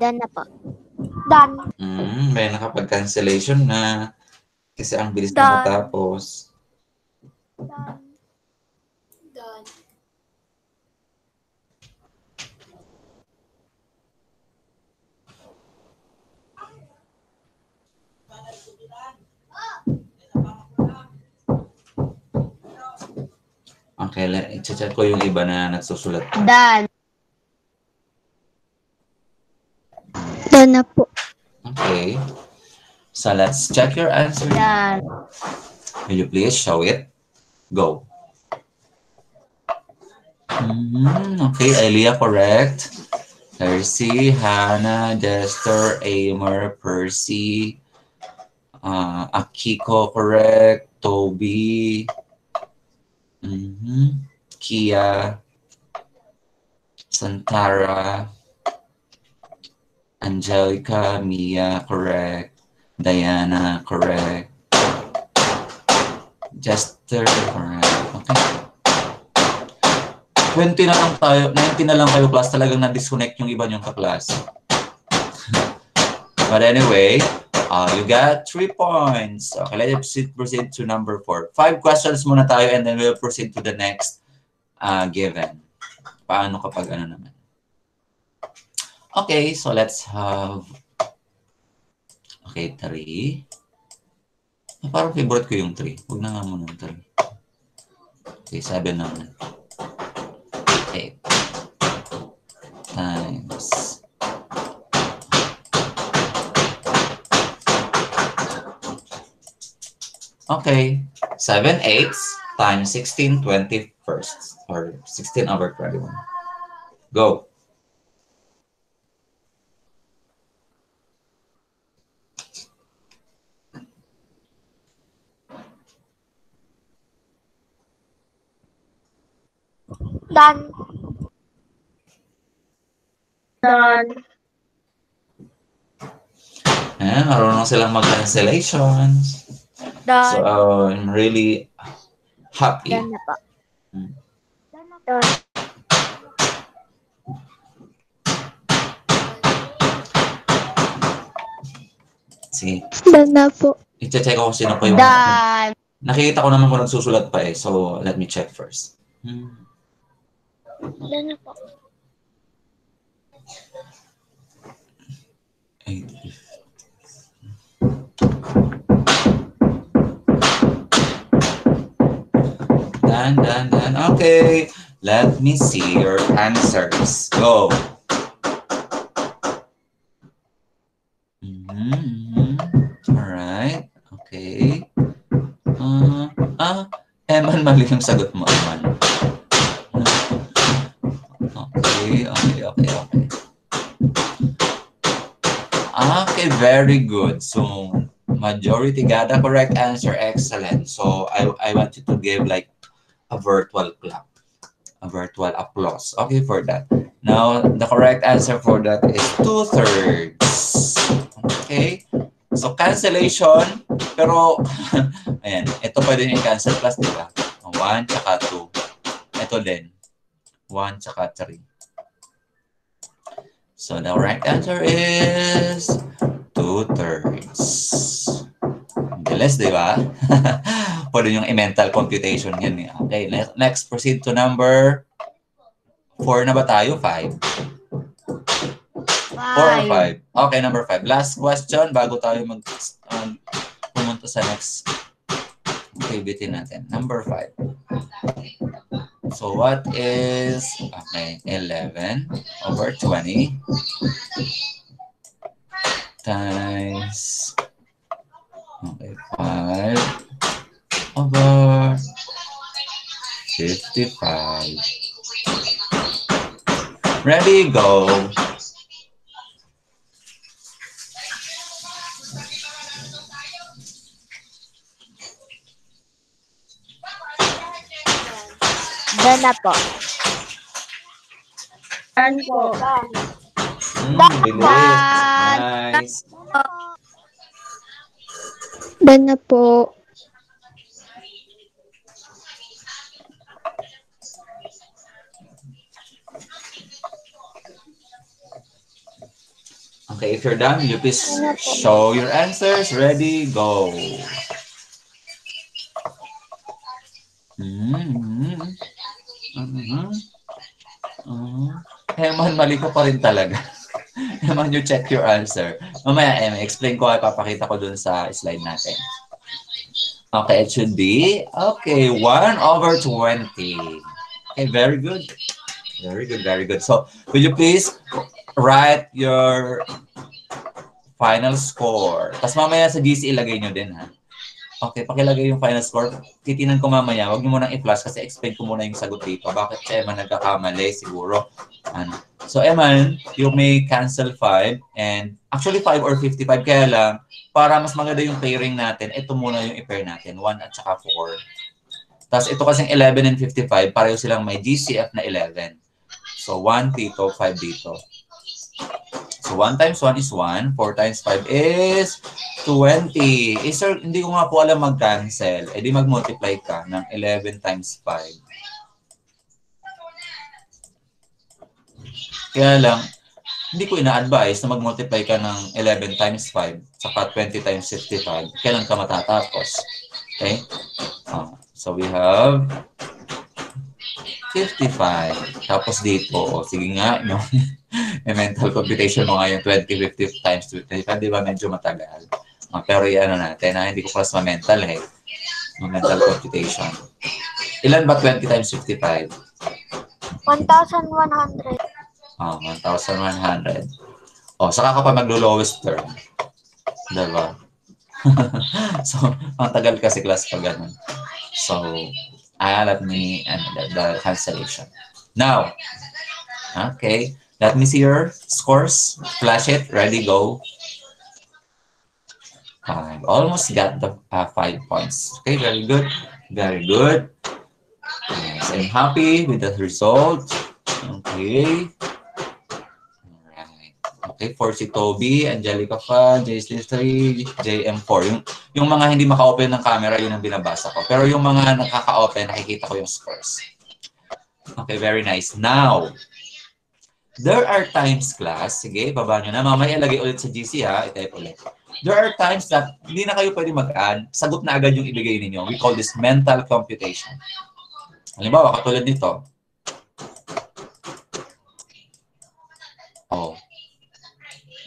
Done na po. Done. May nakapag-cancellation na kasi ang bilis Done. na matapos. Done. Okay, i-check ko yung iba na nagsusulat. Done. Done na po. Okay. So let's check your answer. Done. Will you please show it? Go. Okay, Elia, correct. Percy, Hannah, Dexter, Amer, Percy, Akiko, correct. Toby, Kia, Santara, Angelica, Mia, correct. Diana, correct. Jester, correct. Okay. 20 na lang tayo, 19 na lang kayo class, talagang na-disconnect yung iba niyong ka-class. But anyway, you got 3 points. Okay, let's proceed to number 4. 5 questions muna tayo and then we'll proceed to the next given. Paano kapag ano naman? Okay, so let's have... Okay, 3. Parang favorite ko yung 3. Huwag na nga muna yung 3. Okay, 7 naman. 8 times okay, 7/8 times 16/21 or 16 over 21. Go. Done. Done. Marunong silang mag-cancellations. Done. So, I'm really happy. Done na po. Done. Sige, Done na po. i-check ko kung sino pa yung... Done. Nakikita ko naman kung nagsusulat pa eh. So, let me check first. Done na po. 8. Done. Okay. Let me see your answers. Go. All right. Okay. Eman, mali yung sagot mo, Eman. Okay. Okay, very good. So, majority got the correct answer. Excellent. So, I want you to give like a virtual clap, a virtual applause. Okay, for that. Now, the correct answer for that is 2/3. Okay? So, cancellation. Pero, ayan, ito pwede yung cancel plus, di ba? 1 tsaka 2. Ito din. 1 tsaka 3. So, the right answer is 2/3. Bilis, di ba? Pwede yung i-mental computation yan. Okay, next proceed to number 4 na ba tayo? 5? 4 or 5? Okay, number 5. Last question bago tayo pumunta sa next activity natin. Number 5. So, what is, okay, 11 over 20 times, okay, 5 over 55. Ready, go. Done na po. Done po. Bilis. Nice. Done na po. Okay, if you're done, you please show your answers. Ready, go. Eman, mali ko pa rin talaga. Eman, you check your answer. Mamaya, explain ko, papakita ko dun sa slide natin. Okay, it should be, okay, 1 over 20. Okay, very good. Very good, very good. So, will you please write your final score? Tapos mamaya sa GC ilagay nyo din, ha? Okay, pakilagay yung final score. Titinan ko mamaya. Huwag niyo munang i-flash kasi explain ko muna yung sagot dito. Bakit si Eman nagkakamali? Siguro. Ano. So, Eman, you may cancel 5 and actually 5 or 55. Kaya lang, para mas maganda yung pairing natin, ito muna yung i-pair natin. 1 at saka 4. Tapos ito kasing 11 and 55, pareho silang may GCF na 11. So, 1 dito, 5 dito. So, 1 times 1 is 1. 4 times 5 is 20. Eh, sir, hindi ko nga po alam mag-cancel. Eh, di mag-multiply ka ng 11 times 5. Kaya lang, hindi ko ina-advise na mag-multiply ka ng 11 times 5 saka 20 times 55. Kailan ka matatapos? Okay? So, we have 55. Tapos dito, sige nga, no? Mental computation mo nga yung 20, 50 times 25, di ba medyo matagal? Pero yan natin, hindi ko class ma-mental mental computation. Ilan ba 20 times 55? 1,100. 1,100. Saka ka pa maglo-lowest term. Diba? So, ang tagal kasi class pa ganun. So, let me, the cancellation. Now, okay. Let me see your scores. Flash it. Ready, go. I almost got the 5 points. Okay, very good. Very good. Yes, I'm happy with the result. Okay. Alright. Okay, for si Toby, Angelica Fan, JS3, JM4. Yung mga hindi maka-open ng camera, yun ang binabasa ko. Pero yung mga nakaka-open, nakikita ko yung scores. Okay, very nice. Now, there are times, class, sige, baba nyo na. Mamaya ilagay ulit sa GC, ha? I-type ulit. There are times that hindi na kayo pwede mag-add. Sagot na agad yung ibigay ninyo. We call this mental computation. Halimbawa, katulad nito.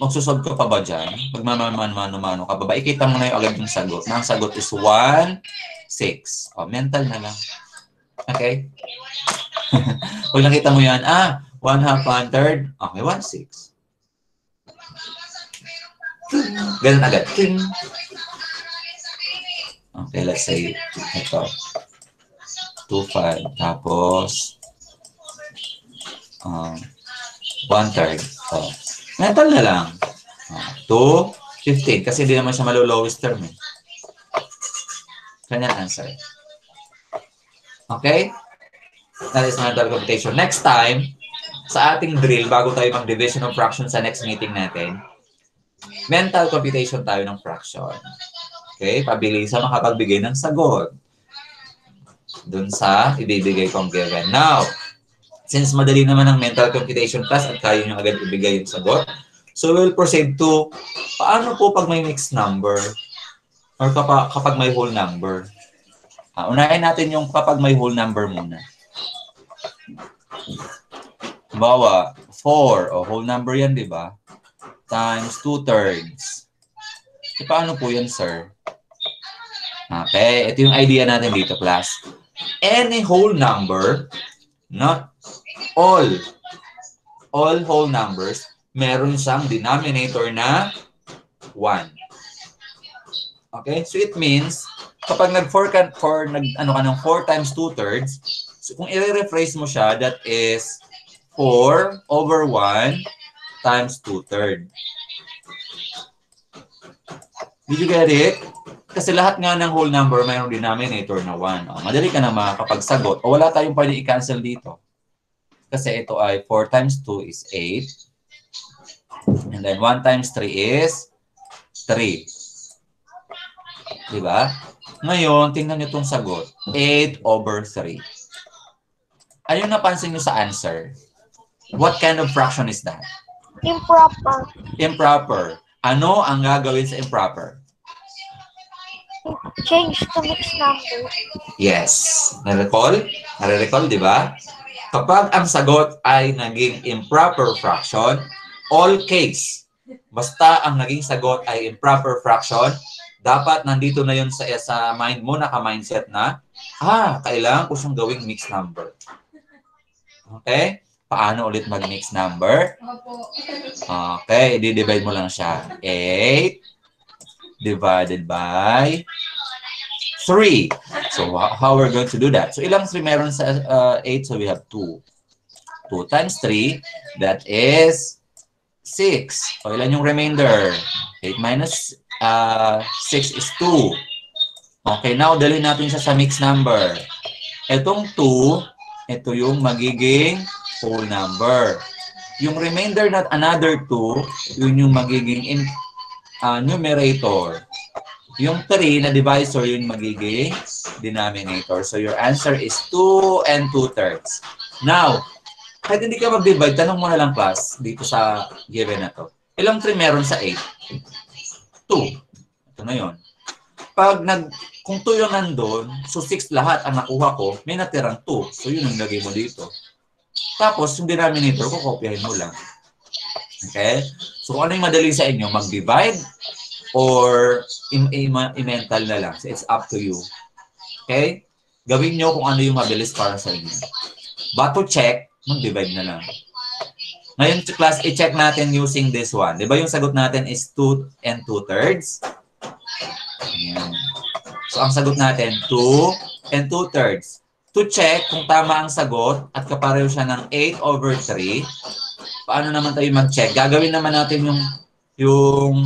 Magsusolve ka pa ba dyan? Pag mano-mano ka ba? Ikita mo na yung agad yung sagot. Na ang sagot is 1, 6. Mental na lang. Okay? Pag nakita mo yan, 1/2, 1/3. Okay, 1, 6. Ganun agad. Okay, let's say ito. 2/5. Tapos, 1/3. So, mental na lang. 2/15. Kasi hindi naman siya malo-lowest term. Kanyang answer. Okay? That is mental computation. Next time, sa ating drill, bago tayo mag-division of fraction sa next meeting natin, mental computation tayo ng fraction. Okay? Pabilisan makapagbigay ng sagot dun sa ibibigay kong given. Now, since madali naman ang mental computation class at kaya nyo agad ibigay yung sagot, so we'll proceed to paano po pag may mixed number or kapag may whole number. Unahin natin yung kapag may whole number muna. Bawa, 4, whole number yan, di ba? Times 2/3. Paano po yan, sir? Okay, ito yung idea natin dito, class. Any whole number, not all whole numbers, meron siyang denominator na 1. Okay, so it means, kapag nag-4 ka ng 4 times 2/3, so kung i-rephrase mo siya, that is 4/1 times 2/3. Did you get it? Kasi lahat nga ng whole number mayroong denominator na 1. Madali ka na makakapagsagot. O wala tayong pwede i-cancel dito. Kasi ito ay 4 times 2 is 8. And then 1 times 3 is 3. Diba? Ngayon, tingnan nyo itong sagot. 8/3. Ayun napansin nyo sa answer. What kind of fraction is that? Improper. Improper. Ano ang gagawin sa improper? Change to mixed number. Yes. Nare-recall? Nare-recall, di ba? Kapag ang sagot ay naging improper fraction, all case, basta ang naging sagot ay improper fraction, dapat nandito na yun sa mind mo, naka-mindset na, kailangan ko siyang gawing mixed number. Okay? Paano ulit mag-mixed number? Okay, i-divide mo lang siya. 8 divided by 3. So, how we're going to do that? So, ilang 3 meron sa 8? So, we have 2. 2 times 3, that is 6. So, ilan yung remainder? 8 minus 6 is 2. Okay, now, dalhin natin siya sa mixed number. Itong 2, ito yung magiging whole number. Yung remainder na another 2, yun yung magiging numerator. Yung 3 na divisor, yun magiging denominator. So, your answer is 2 2/3. Now, kahit hindi ka mag-divide, tanong mo na lang, class, dito sa given na to. Ilang 3 meron sa 8? 2. Ito na yun. Kung 2 yung nandun, so 6 lahat ang nakuha ko, may natirang 2. So, yun ang lagay mo dito. Tapos, yung denominator ko, kopyahin mo lang. Okay? So, ano yung madali sa inyo? Mag-divide or i-mental na lang. So, it's up to you. Okay? Gawin nyo kung ano yung mabilis para sa inyo. But to check, mag-divide na lang. Ngayon, class, i-check natin using this one. Di ba yung sagot natin is 2 2/3? Ayan. So, ang sagot natin, 2 2/3. To check kung tama ang sagot at kapareho siya ng 8/3, paano naman tayo mag-check? Gagawin naman natin yung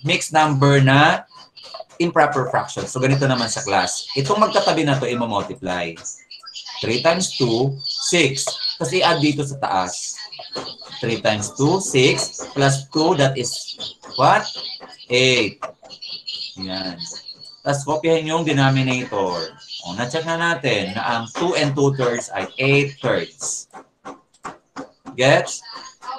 mixed number na improper fraction. So, ganito naman sa class. Itong magkatabi na to, i-multiply. 3 times 2, 6. Kasi i-add dito sa taas. 3 times 2, 6. Plus 2, that is what? 8. Yan. Tapos, kopyahin yung denominator. Na-check na natin na ang 2 2/3 ay 8/3. Gets?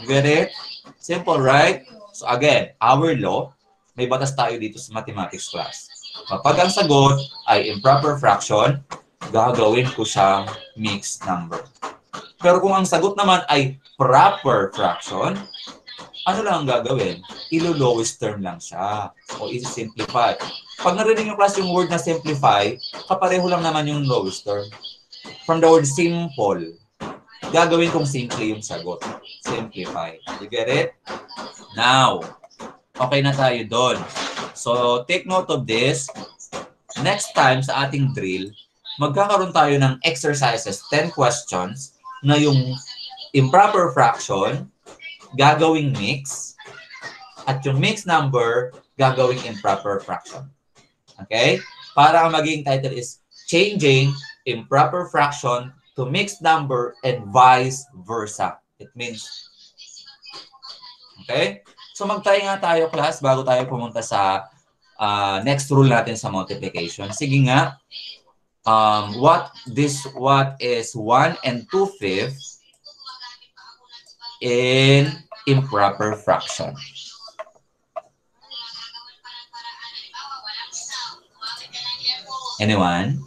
You get it? Simple, right? So, again, our law, may batas tayo dito sa mathematics class. Kapag ang sagot ay improper fraction, gagawin ko siyang mixed number. Pero kung ang sagot naman ay proper fraction, ano lang ang gagawin? Ilo-lowest term lang siya. O isi-simplify. Pag narinig yung class yung word na simplify, kapareho lang naman yung lowest term. From the word simple, gagawin kong simple yung sagot. Simplify. You get it? Now, okay na tayo doon. So, take note of this. next time sa ating drill, magkakaroon tayo ng exercises, 10 questions, na yung improper fraction, gagawing mix, at yung mixed number, gagawing improper fraction. Okay? Para ang magiging title is Changing Improper Fraction to Mixed Number and Vice Versa. It means, okay? So mag-try nga tayo, class, bago tayo pumunta sa next rule natin sa multiplication. Sige nga, what is 1 and 2/5 in improper fraction? Anyone?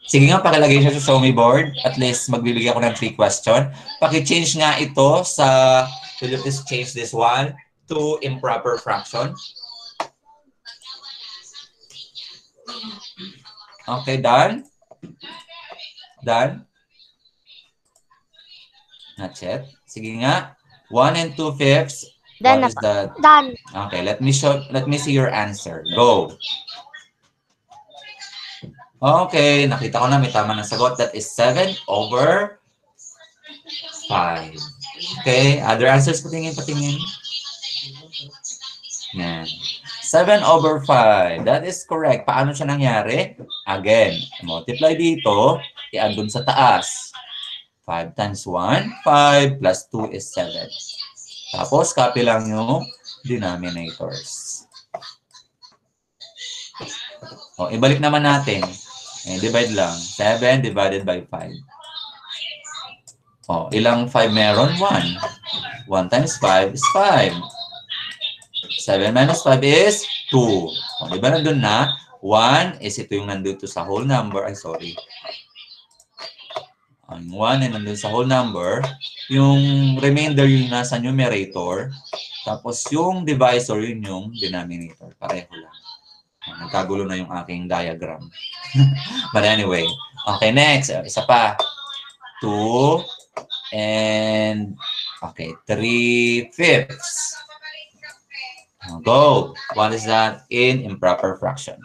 Sige nga, pakilagay siya sa show me board. At least magbibigay ako ng 3 question. Paki-change nga ito sa, will you please change this one to improper fraction? Okay, done? Done? Not yet. Sige nga. 1 and 2/5. Done What is that? Done. Okay, let me see your answer. Go. Okay, nakita ko na may tama ng sagot. That is 7/5. Okay, other answers? Patingin. Yan. 7/5. That is correct. Paano siya nangyari? Again, multiply dito, i-add dun sa taas. 5 times 1, 5 plus 2 is 7. Tapos, copy lang yung denominators. O, ibalik naman natin. Divide lang. 7 divided by 5. O, ilang 5 meron? 1. 1 times 5 is 5. 7 minus 5 is 2. O, diba nandun na? 1 is ito yung nandun sa whole number. Ay, sorry. Ang 1 ay nandun sa whole number. Yung remainder yung nasa numerator. Tapos yung divisor, yun yung denominator. Pareho lang. Nagkagulo na yung aking diagram. But anyway. Okay, next. Isa pa. 2 and okay, 3/5. Go. What is that in improper fraction?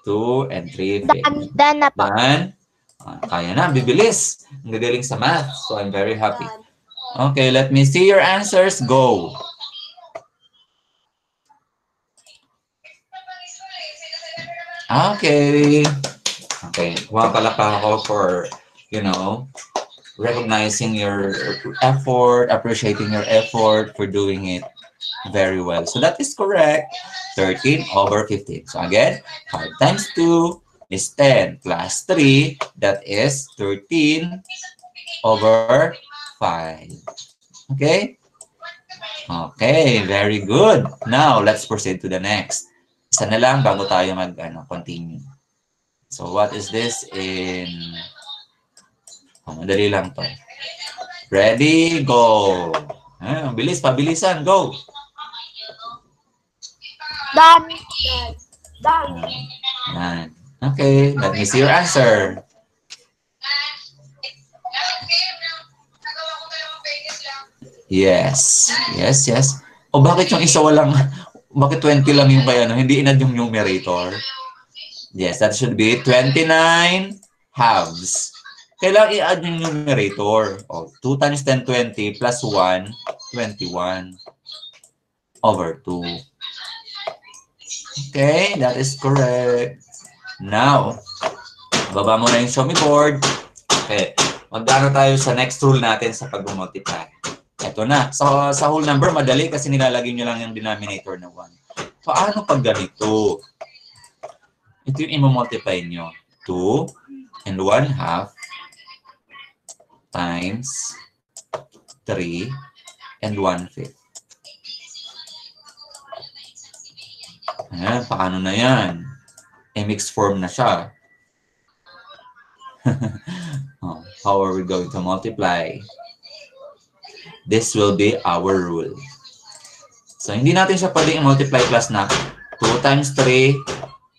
2 and 3/5. Done na po. Done? Kaya na. Bibilis. Ang gagaling sa math. So I'm very happy. Okay, let me see your answers. Go. Okay. Okay. Pumapalakpak ako for, recognizing your effort, appreciating your effort for doing it very well. So that is correct. 13/15. So again, 5 times 2 is 10 plus 3. That is 13/5. Okay? Okay, very good. Now, let's proceed to the next. Isa na lang bago tayo continue. So, what is this in... madali lang to. Ready? Go! Bilis, pabilisan. Go! Done. Done. Yan. Okay, let me see your answer. Yes. Yes. O bakit yung isa walang... Bakit 20 lang yung kaya, hindi inad yung numerator? Yes, that should be 29 halves. Kailangan i-add yung numerator. O, 2 times 10, 20 plus 1, 21 over 2. Okay, that is correct. Now, baba mo na yung show me board. Okay, magdano tayo sa next rule natin sa pag-multiply. Ito na. So, sa whole number, madali kasi nilalagay nyo lang yung denominator na 1. Paano pag ganito? Ito yung i-multiply nyo. 2 and 1/2 times 3 and 1/5. Ayan, paano na yan? Mixed form na siya. How are we going to multiply? This will be our rule. So, hindi natin siya pwedeng i-multiply plus na 2 times 3.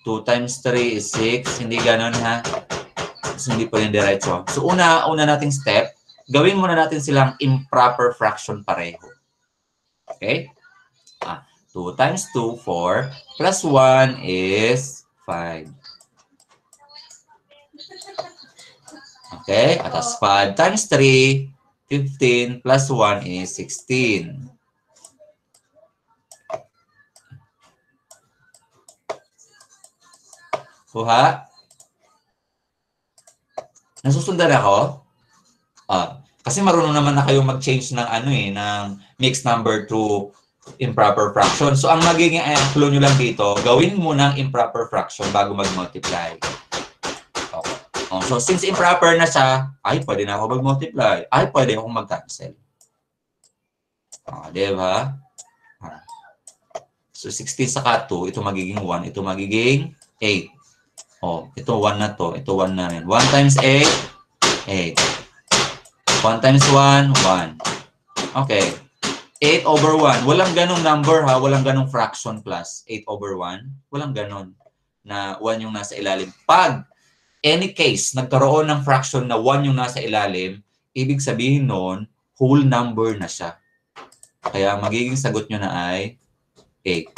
2 times 3 is 6. Hindi ganun, ha? So, hindi pwedeng diretso. So, una nating step, gawin muna natin silang improper fraction pareho. Okay? 2 times 2, 4. Plus 1 is 5. Okay? At as 5 times 3, 15. Plus 1 is 16. Kuha? Nasusundan ako? Kasi marunong naman na kayo mag-change ng ng mixed number to improper fraction. So, ang magiging clue nyo lang dito, gawin mo ng improper fraction bago mag-multiply. So, since improper na siya, ay, pwede na ako mag-multiply. Ay, pwede akong mag-cancel. Diba? So, 16 saka 2, ito magiging 1, ito magiging 8. Ito 1 na to, ito 1 na rin. 1 times 8, 8. 1 times 1, 1. Okay. 8 over 1. Walang ganong number ha. Walang ganong fraction plus 8 over 1. Walang ganon na 1 yung nasa ilalim. Pag any case, nagkaroon ng fraction na 1 yung nasa ilalim, ibig sabihin nun, whole number na siya. Kaya magiging sagot nyo na ay 8.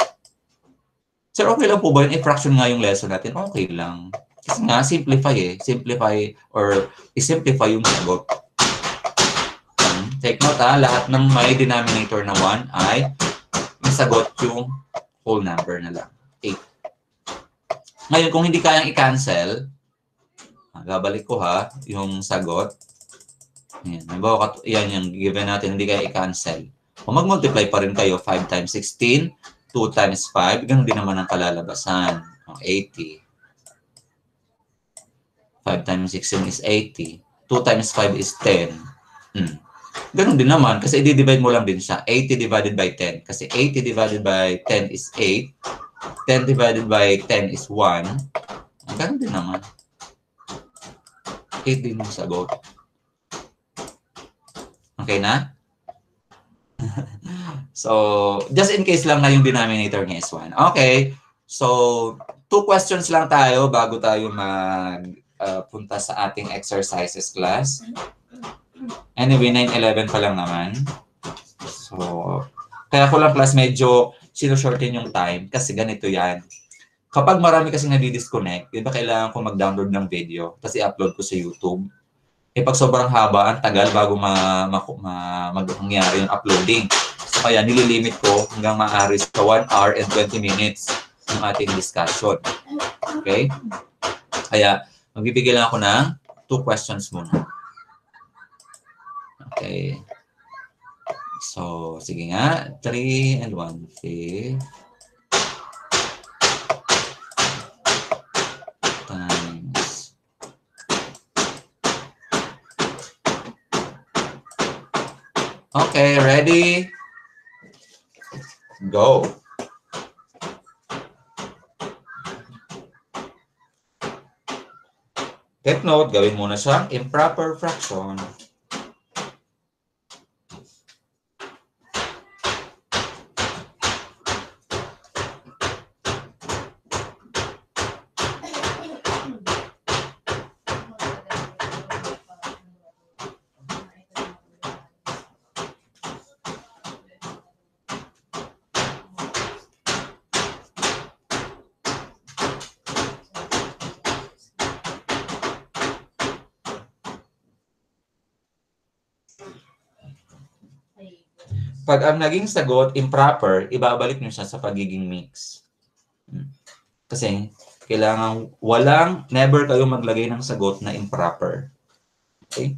Sir, okay lang po ba yun? I-fraction nga yung lesson natin. Okay lang. Kasi nga, simplify Simplify or i-simplify yung sagot. Take note lahat ng may denominator na 1 ay may sagot yung whole number na lang. 8. Ngayon, kung hindi kayang i-cancel, babalik ko yung sagot. Yan, yan yung given natin, hindi kaya i-cancel. Kung mag-multiply pa rin kayo, 5 times 16, 2 times 5, ganun din naman ang kalalabasan. 80. 5 times 16 is 80. 2 times 5 is 10. Ganun din naman, kasi i-divide mo lang din siya. 80 divided by 10. Kasi 80 divided by 10 is 8. 10 divided by 10 is 1. Ganun din naman. 8 din yung sagot. Okay na? So, just in case lang na yung denominator niya is 1. Okay. So, 2 questions lang tayo bago tayo punta sa ating exercises class. Anyway, 9:11 pa lang naman. So, kaya ko lang class medyo sinushorten yung time kasi ganito yan. Kapag marami kasi nadi-disconnect, di ba kailangan ko mag-download ng video tapos i-upload ko sa YouTube. Pag sobrang haba, ang tagal bago mangyari yung uploading. So, kaya nililimit ko hanggang maaari sa 1 hour and 20 minutes yung ating discussion. Okay? Kaya, magbibigay lang ako ng 2 questions muna. Okay. So, sige nga. 3 and 1/5 times. Okay, ready? Go. Take note, gawin muna siyang improper fraction. Pag ang naging sagot improper, ibabalik nyo siya sa pagiging mix. Kasi kailangan never kayo maglagay ng sagot na improper. Okay?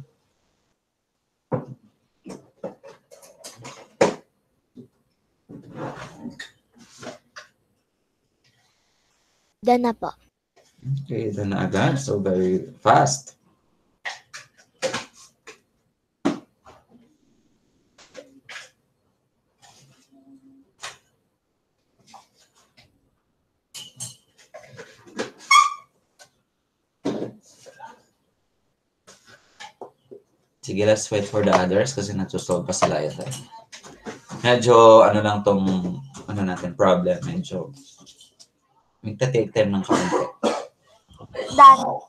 Done na po. Okay, done na agad. So very fast. Sige, let's wait for the others kasi nagsusolve pa sila yata. Medyo, lang tong, natin, problem. Medyo, magta-take time ng kaunti. Done.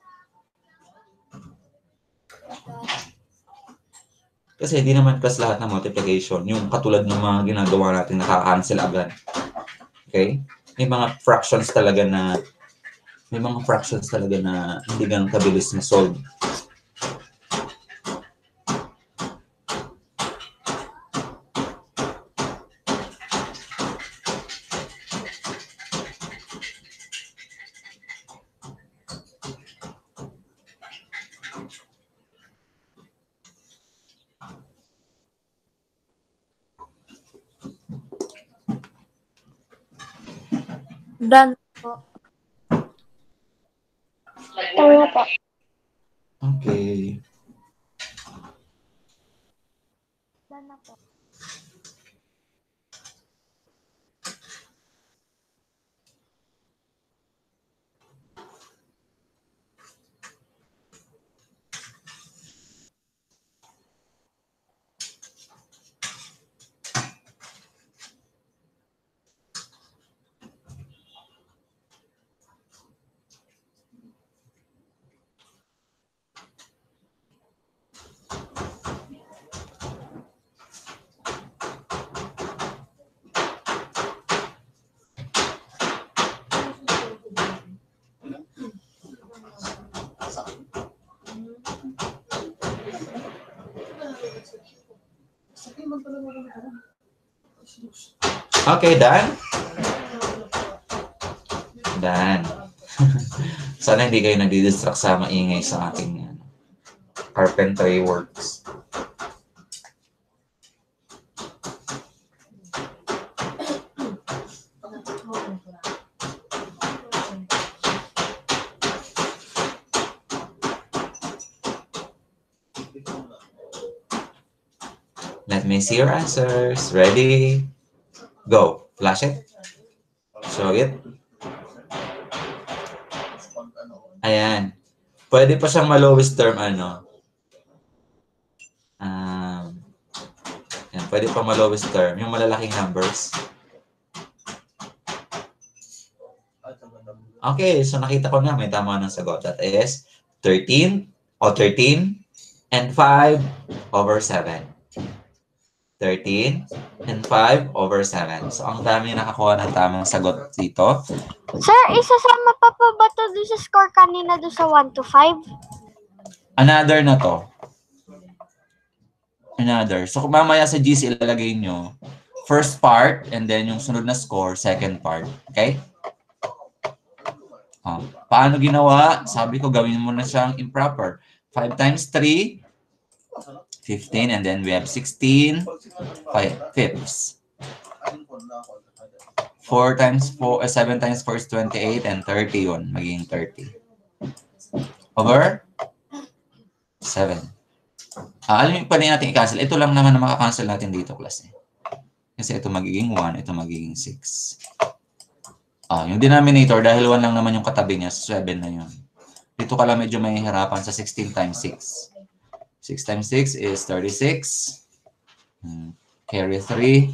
Kasi hindi naman class lahat ng multiplication. Yung katulad ng mga ginagawa natin, nakaka-cancel agad. Okay? May mga fractions talaga na hindi ganun kabilis na solve. Done po. Tama po. Okay. Done na po. Okay, done? Done. Sana hindi kayo nadidistract sa maingay sa ating carpentry works. Let me see your answers. Ready? Go. Flash it. Show it. Ayan. Pwede pa siyang ma-lowest term, ano. Yan, pwede pa ma-lowest term. Yung malalaking numbers. Okay, so nakita ko na may tama ng sagot. That is 13 and 5 over 7. 13 and 5 over 7. So, ang dami nakakuha ng tamang sagot dito. Sir, isasama pa po ba to doon sa score kanina doon sa 1 to 5? Another na to. Another. So, kung mamaya sa GC ilalagay nyo, first part, and then yung sunod na score, second part. Okay? Paano ginawa? Sabi ko, gawin mo na siyang improper. 5 times 3, 15, and then we have 16 fifths. 4 times 4, 7 times 4 is 28, and 30 yun. Magiging 30. Over 7. Alam mo, pwede natin i-cancel. Ito lang naman na makakancel natin dito, class. Kasi ito magiging 1, ito magiging 6. Yung denominator, dahil 1 lang naman yung katabi niya, 7 na yun. Dito ka lang medyo may hirapan sa 16 times 6. 6 times 6 is 36. Carry 3.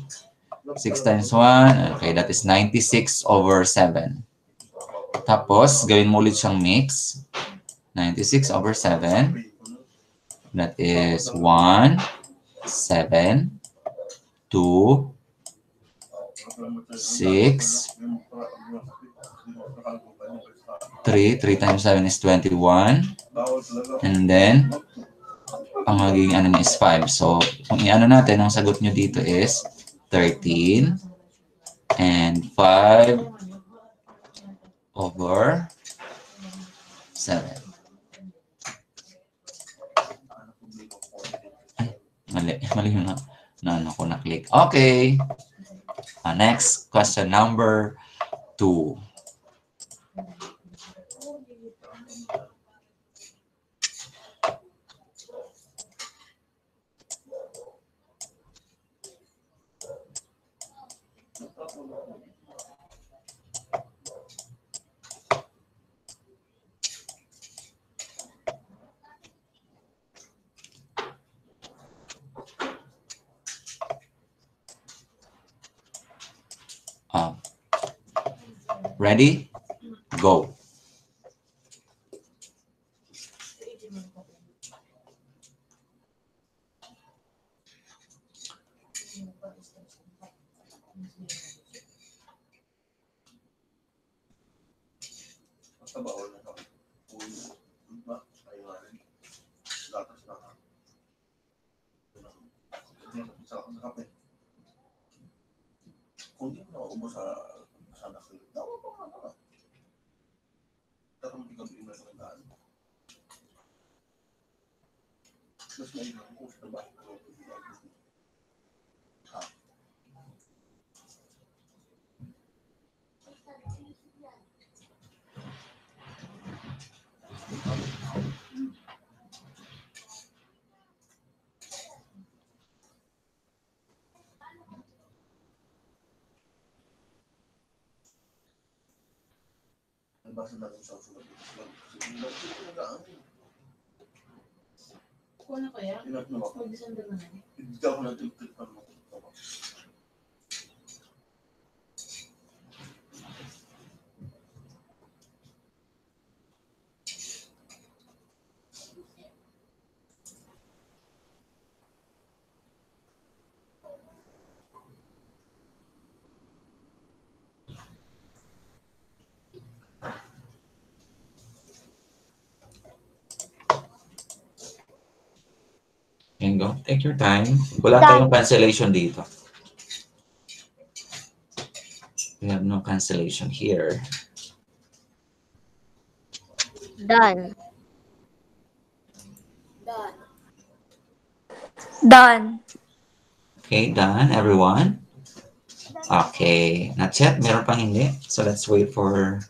6 times 1, okay, that is 96 over 7. Tapos, gawin mo ulit siyang mix. 96 over 7. That is 1, 7, 2, 6, 3 times 7 is 21. And then, ang magiging ano niya is 5. So, kung i-ano natin, ang sagot nyo dito is 13 and 5 over 7. Ay, mali yung ano ko na-click. Okay. Next, question number 2. Ready? Go. Go. Take your time. Wala tayong cancellation dito. We have no cancellation here. Done. Done. Okay, done, everyone? Okay, not yet. Meron pang hindi. So let's wait for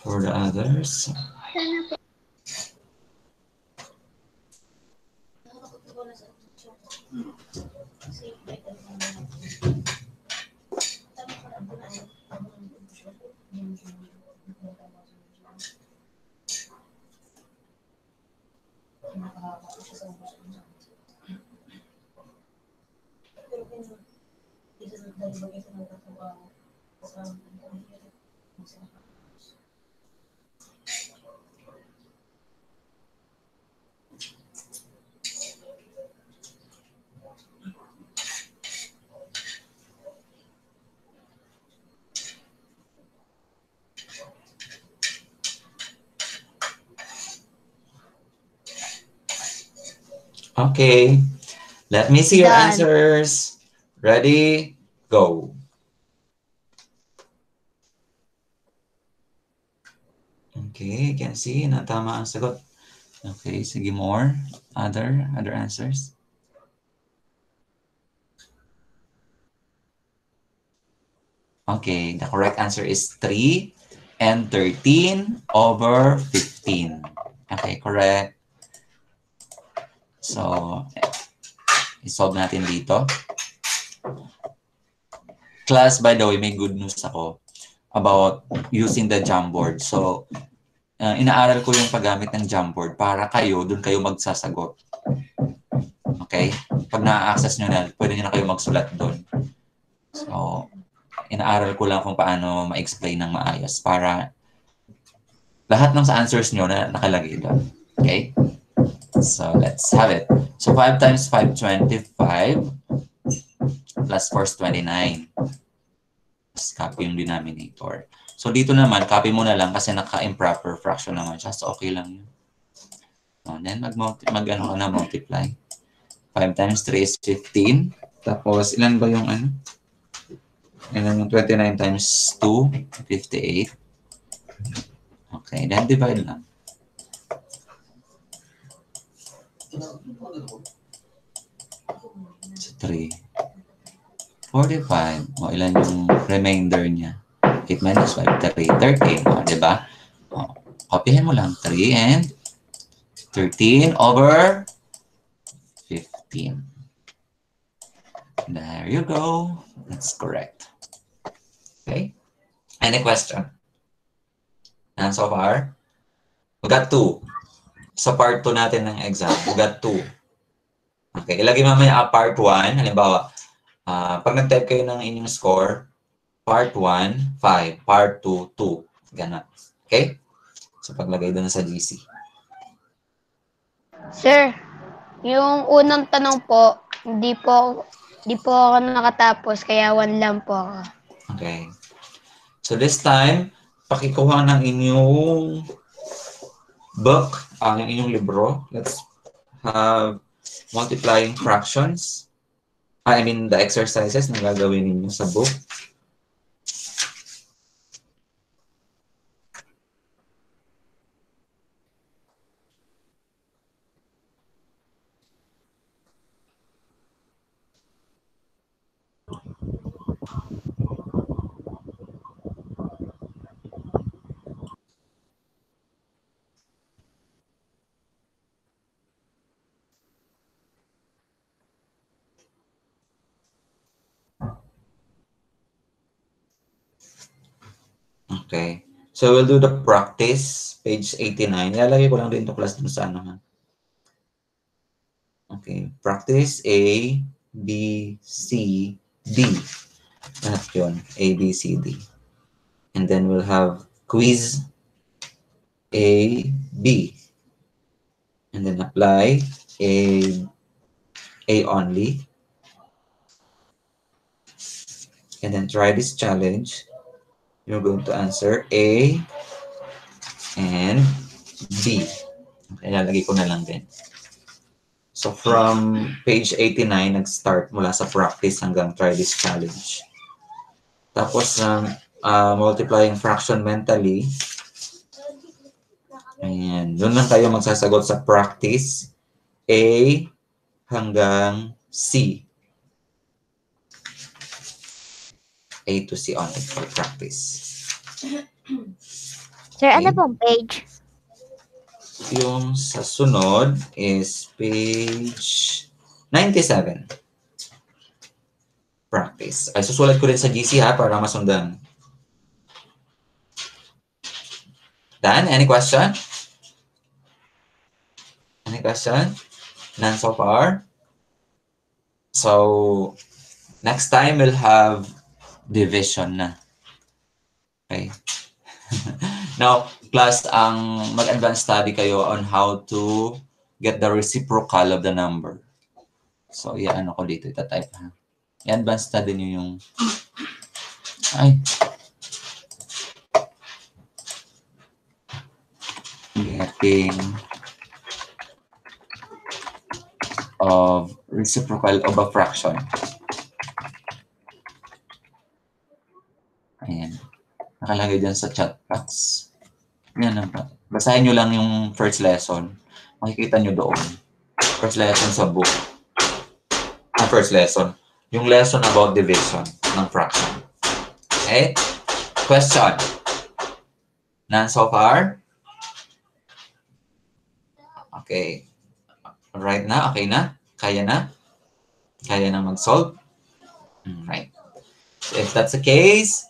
the others. Okay, let me see your Done. answers. Ready? Go. Okay, you can see na tama ang sagot. Okay, sige more. Other answers. Okay, the correct answer is 3 and 13 over 15. Okay, correct. So, isolve natin dito. Class, by the way, may good news ako about using the Jamboard. So, inaaral ko yung paggamit ng Jamboard para doon kayo magsasagot. Okay? Pag na-access nyo na, pwede nyo na kayo magsulat doon. So, inaaral ko lang kung paano ma-explain ng maayos para lahat ng answers nyo na nakalagay doon. Okay? So, let's have it. So, 5 times 5, 25 plus 4 is 29. Let's copy yung denominator. So, dito naman, copy mo na lang kasi naka-improper fraction naman siya. So, okay lang yun. So, then, multiply. 5 times 3 is 15. Tapos, ilan ba yung ano? Ilan yung 29 times 2? 58. Okay, then divide lang. 3. 45. O, ilan yung remainder niya? 8 minus 5, 13. O, diba? O, kopyahin mo lang. 3 and 13 over 15. There you go. That's correct. Okay? Any question? And so far, we got 2. Sa part 2 natin ng exam, we got 2. Okay, ilagay mamaya part 1. Halimbawa, pag nag-type kayo ng inyong score, part 1, 5. Part 2, 2. Ganun. Okay? So, paglagay doon sa GC. Sir, yung unang tanong po, hindi po ako nakatapos, kaya 1 lang po ako. Okay. So this time, pakikuha ng inyong book, ang inyong libro. Let's have multiplying fractions. I mean, the exercises na gagawin ninyo sa book. Okay. So we'll do the practice, page 89. Ilalagay ko lang din ito class dun sa ano ha. Okay. Practice A, B, C, D. Lahat yun. A, B, C, D. And then we'll have quiz A, B. And then apply A only. And then try this challenge. You're going to answer A and B. Okay, lalagay ko na lang din. So from page 89, nag-start mula sa practice hanggang try this challenge. Tapos multiplying fraction mentally. Ayan, doon lang kayo magsasagot sa practice A hanggang C. A to C on it for practice. Sir, ano Okay. pong page? Yung sa sunod is page 97. Practice. Ay, susulat ko rin sa GC ha para masundan. Dan, any question? Any question? None so far? So, next time we'll have division na. Okay. Now, class, ang mag-advance study kayo on how to get the reciprocal of the number. So, ano ko dito, itatype ha. I-advance study nyo yung... Ay. Getting of reciprocal of a fraction. Ayan. Nakalagay dyan sa chat box. Yan lang pa. Basahin nyo lang yung first lesson. Makikita nyo doon. First lesson sa book. First lesson. Yung lesson about division ng fraction. Okay? Question. None so far? Okay. Right na? Okay na? Kaya na? Kaya na mag-solve? Right. So if that's the case,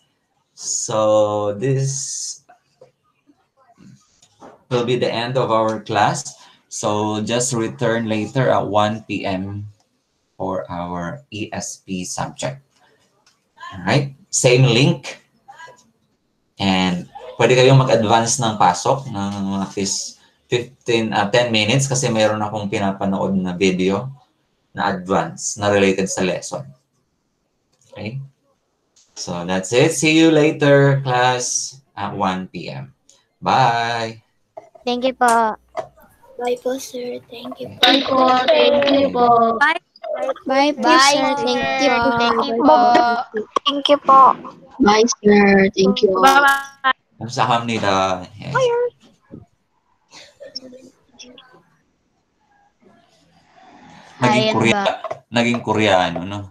so this will be the end of our class. So just return later at 1 p.m. for our ESP subject. All right? Same link. And pwede kayong mag-advance ng pasok ng at least 10 minutes kasi mayroon akong pinapanood na video na advance na related sa lesson. Okay? So that's it. See you later, class, at 1 p.m. Bye! Thank you po. Bye po, sir. Thank you. Bye po. Thank you po. Bye po, Bye, sir. sir. Thank you po. Thank you po. Thank you po. Bye, sir. Thank you. 감사합니다. 예. Ayan ba? Naging Koreano, no?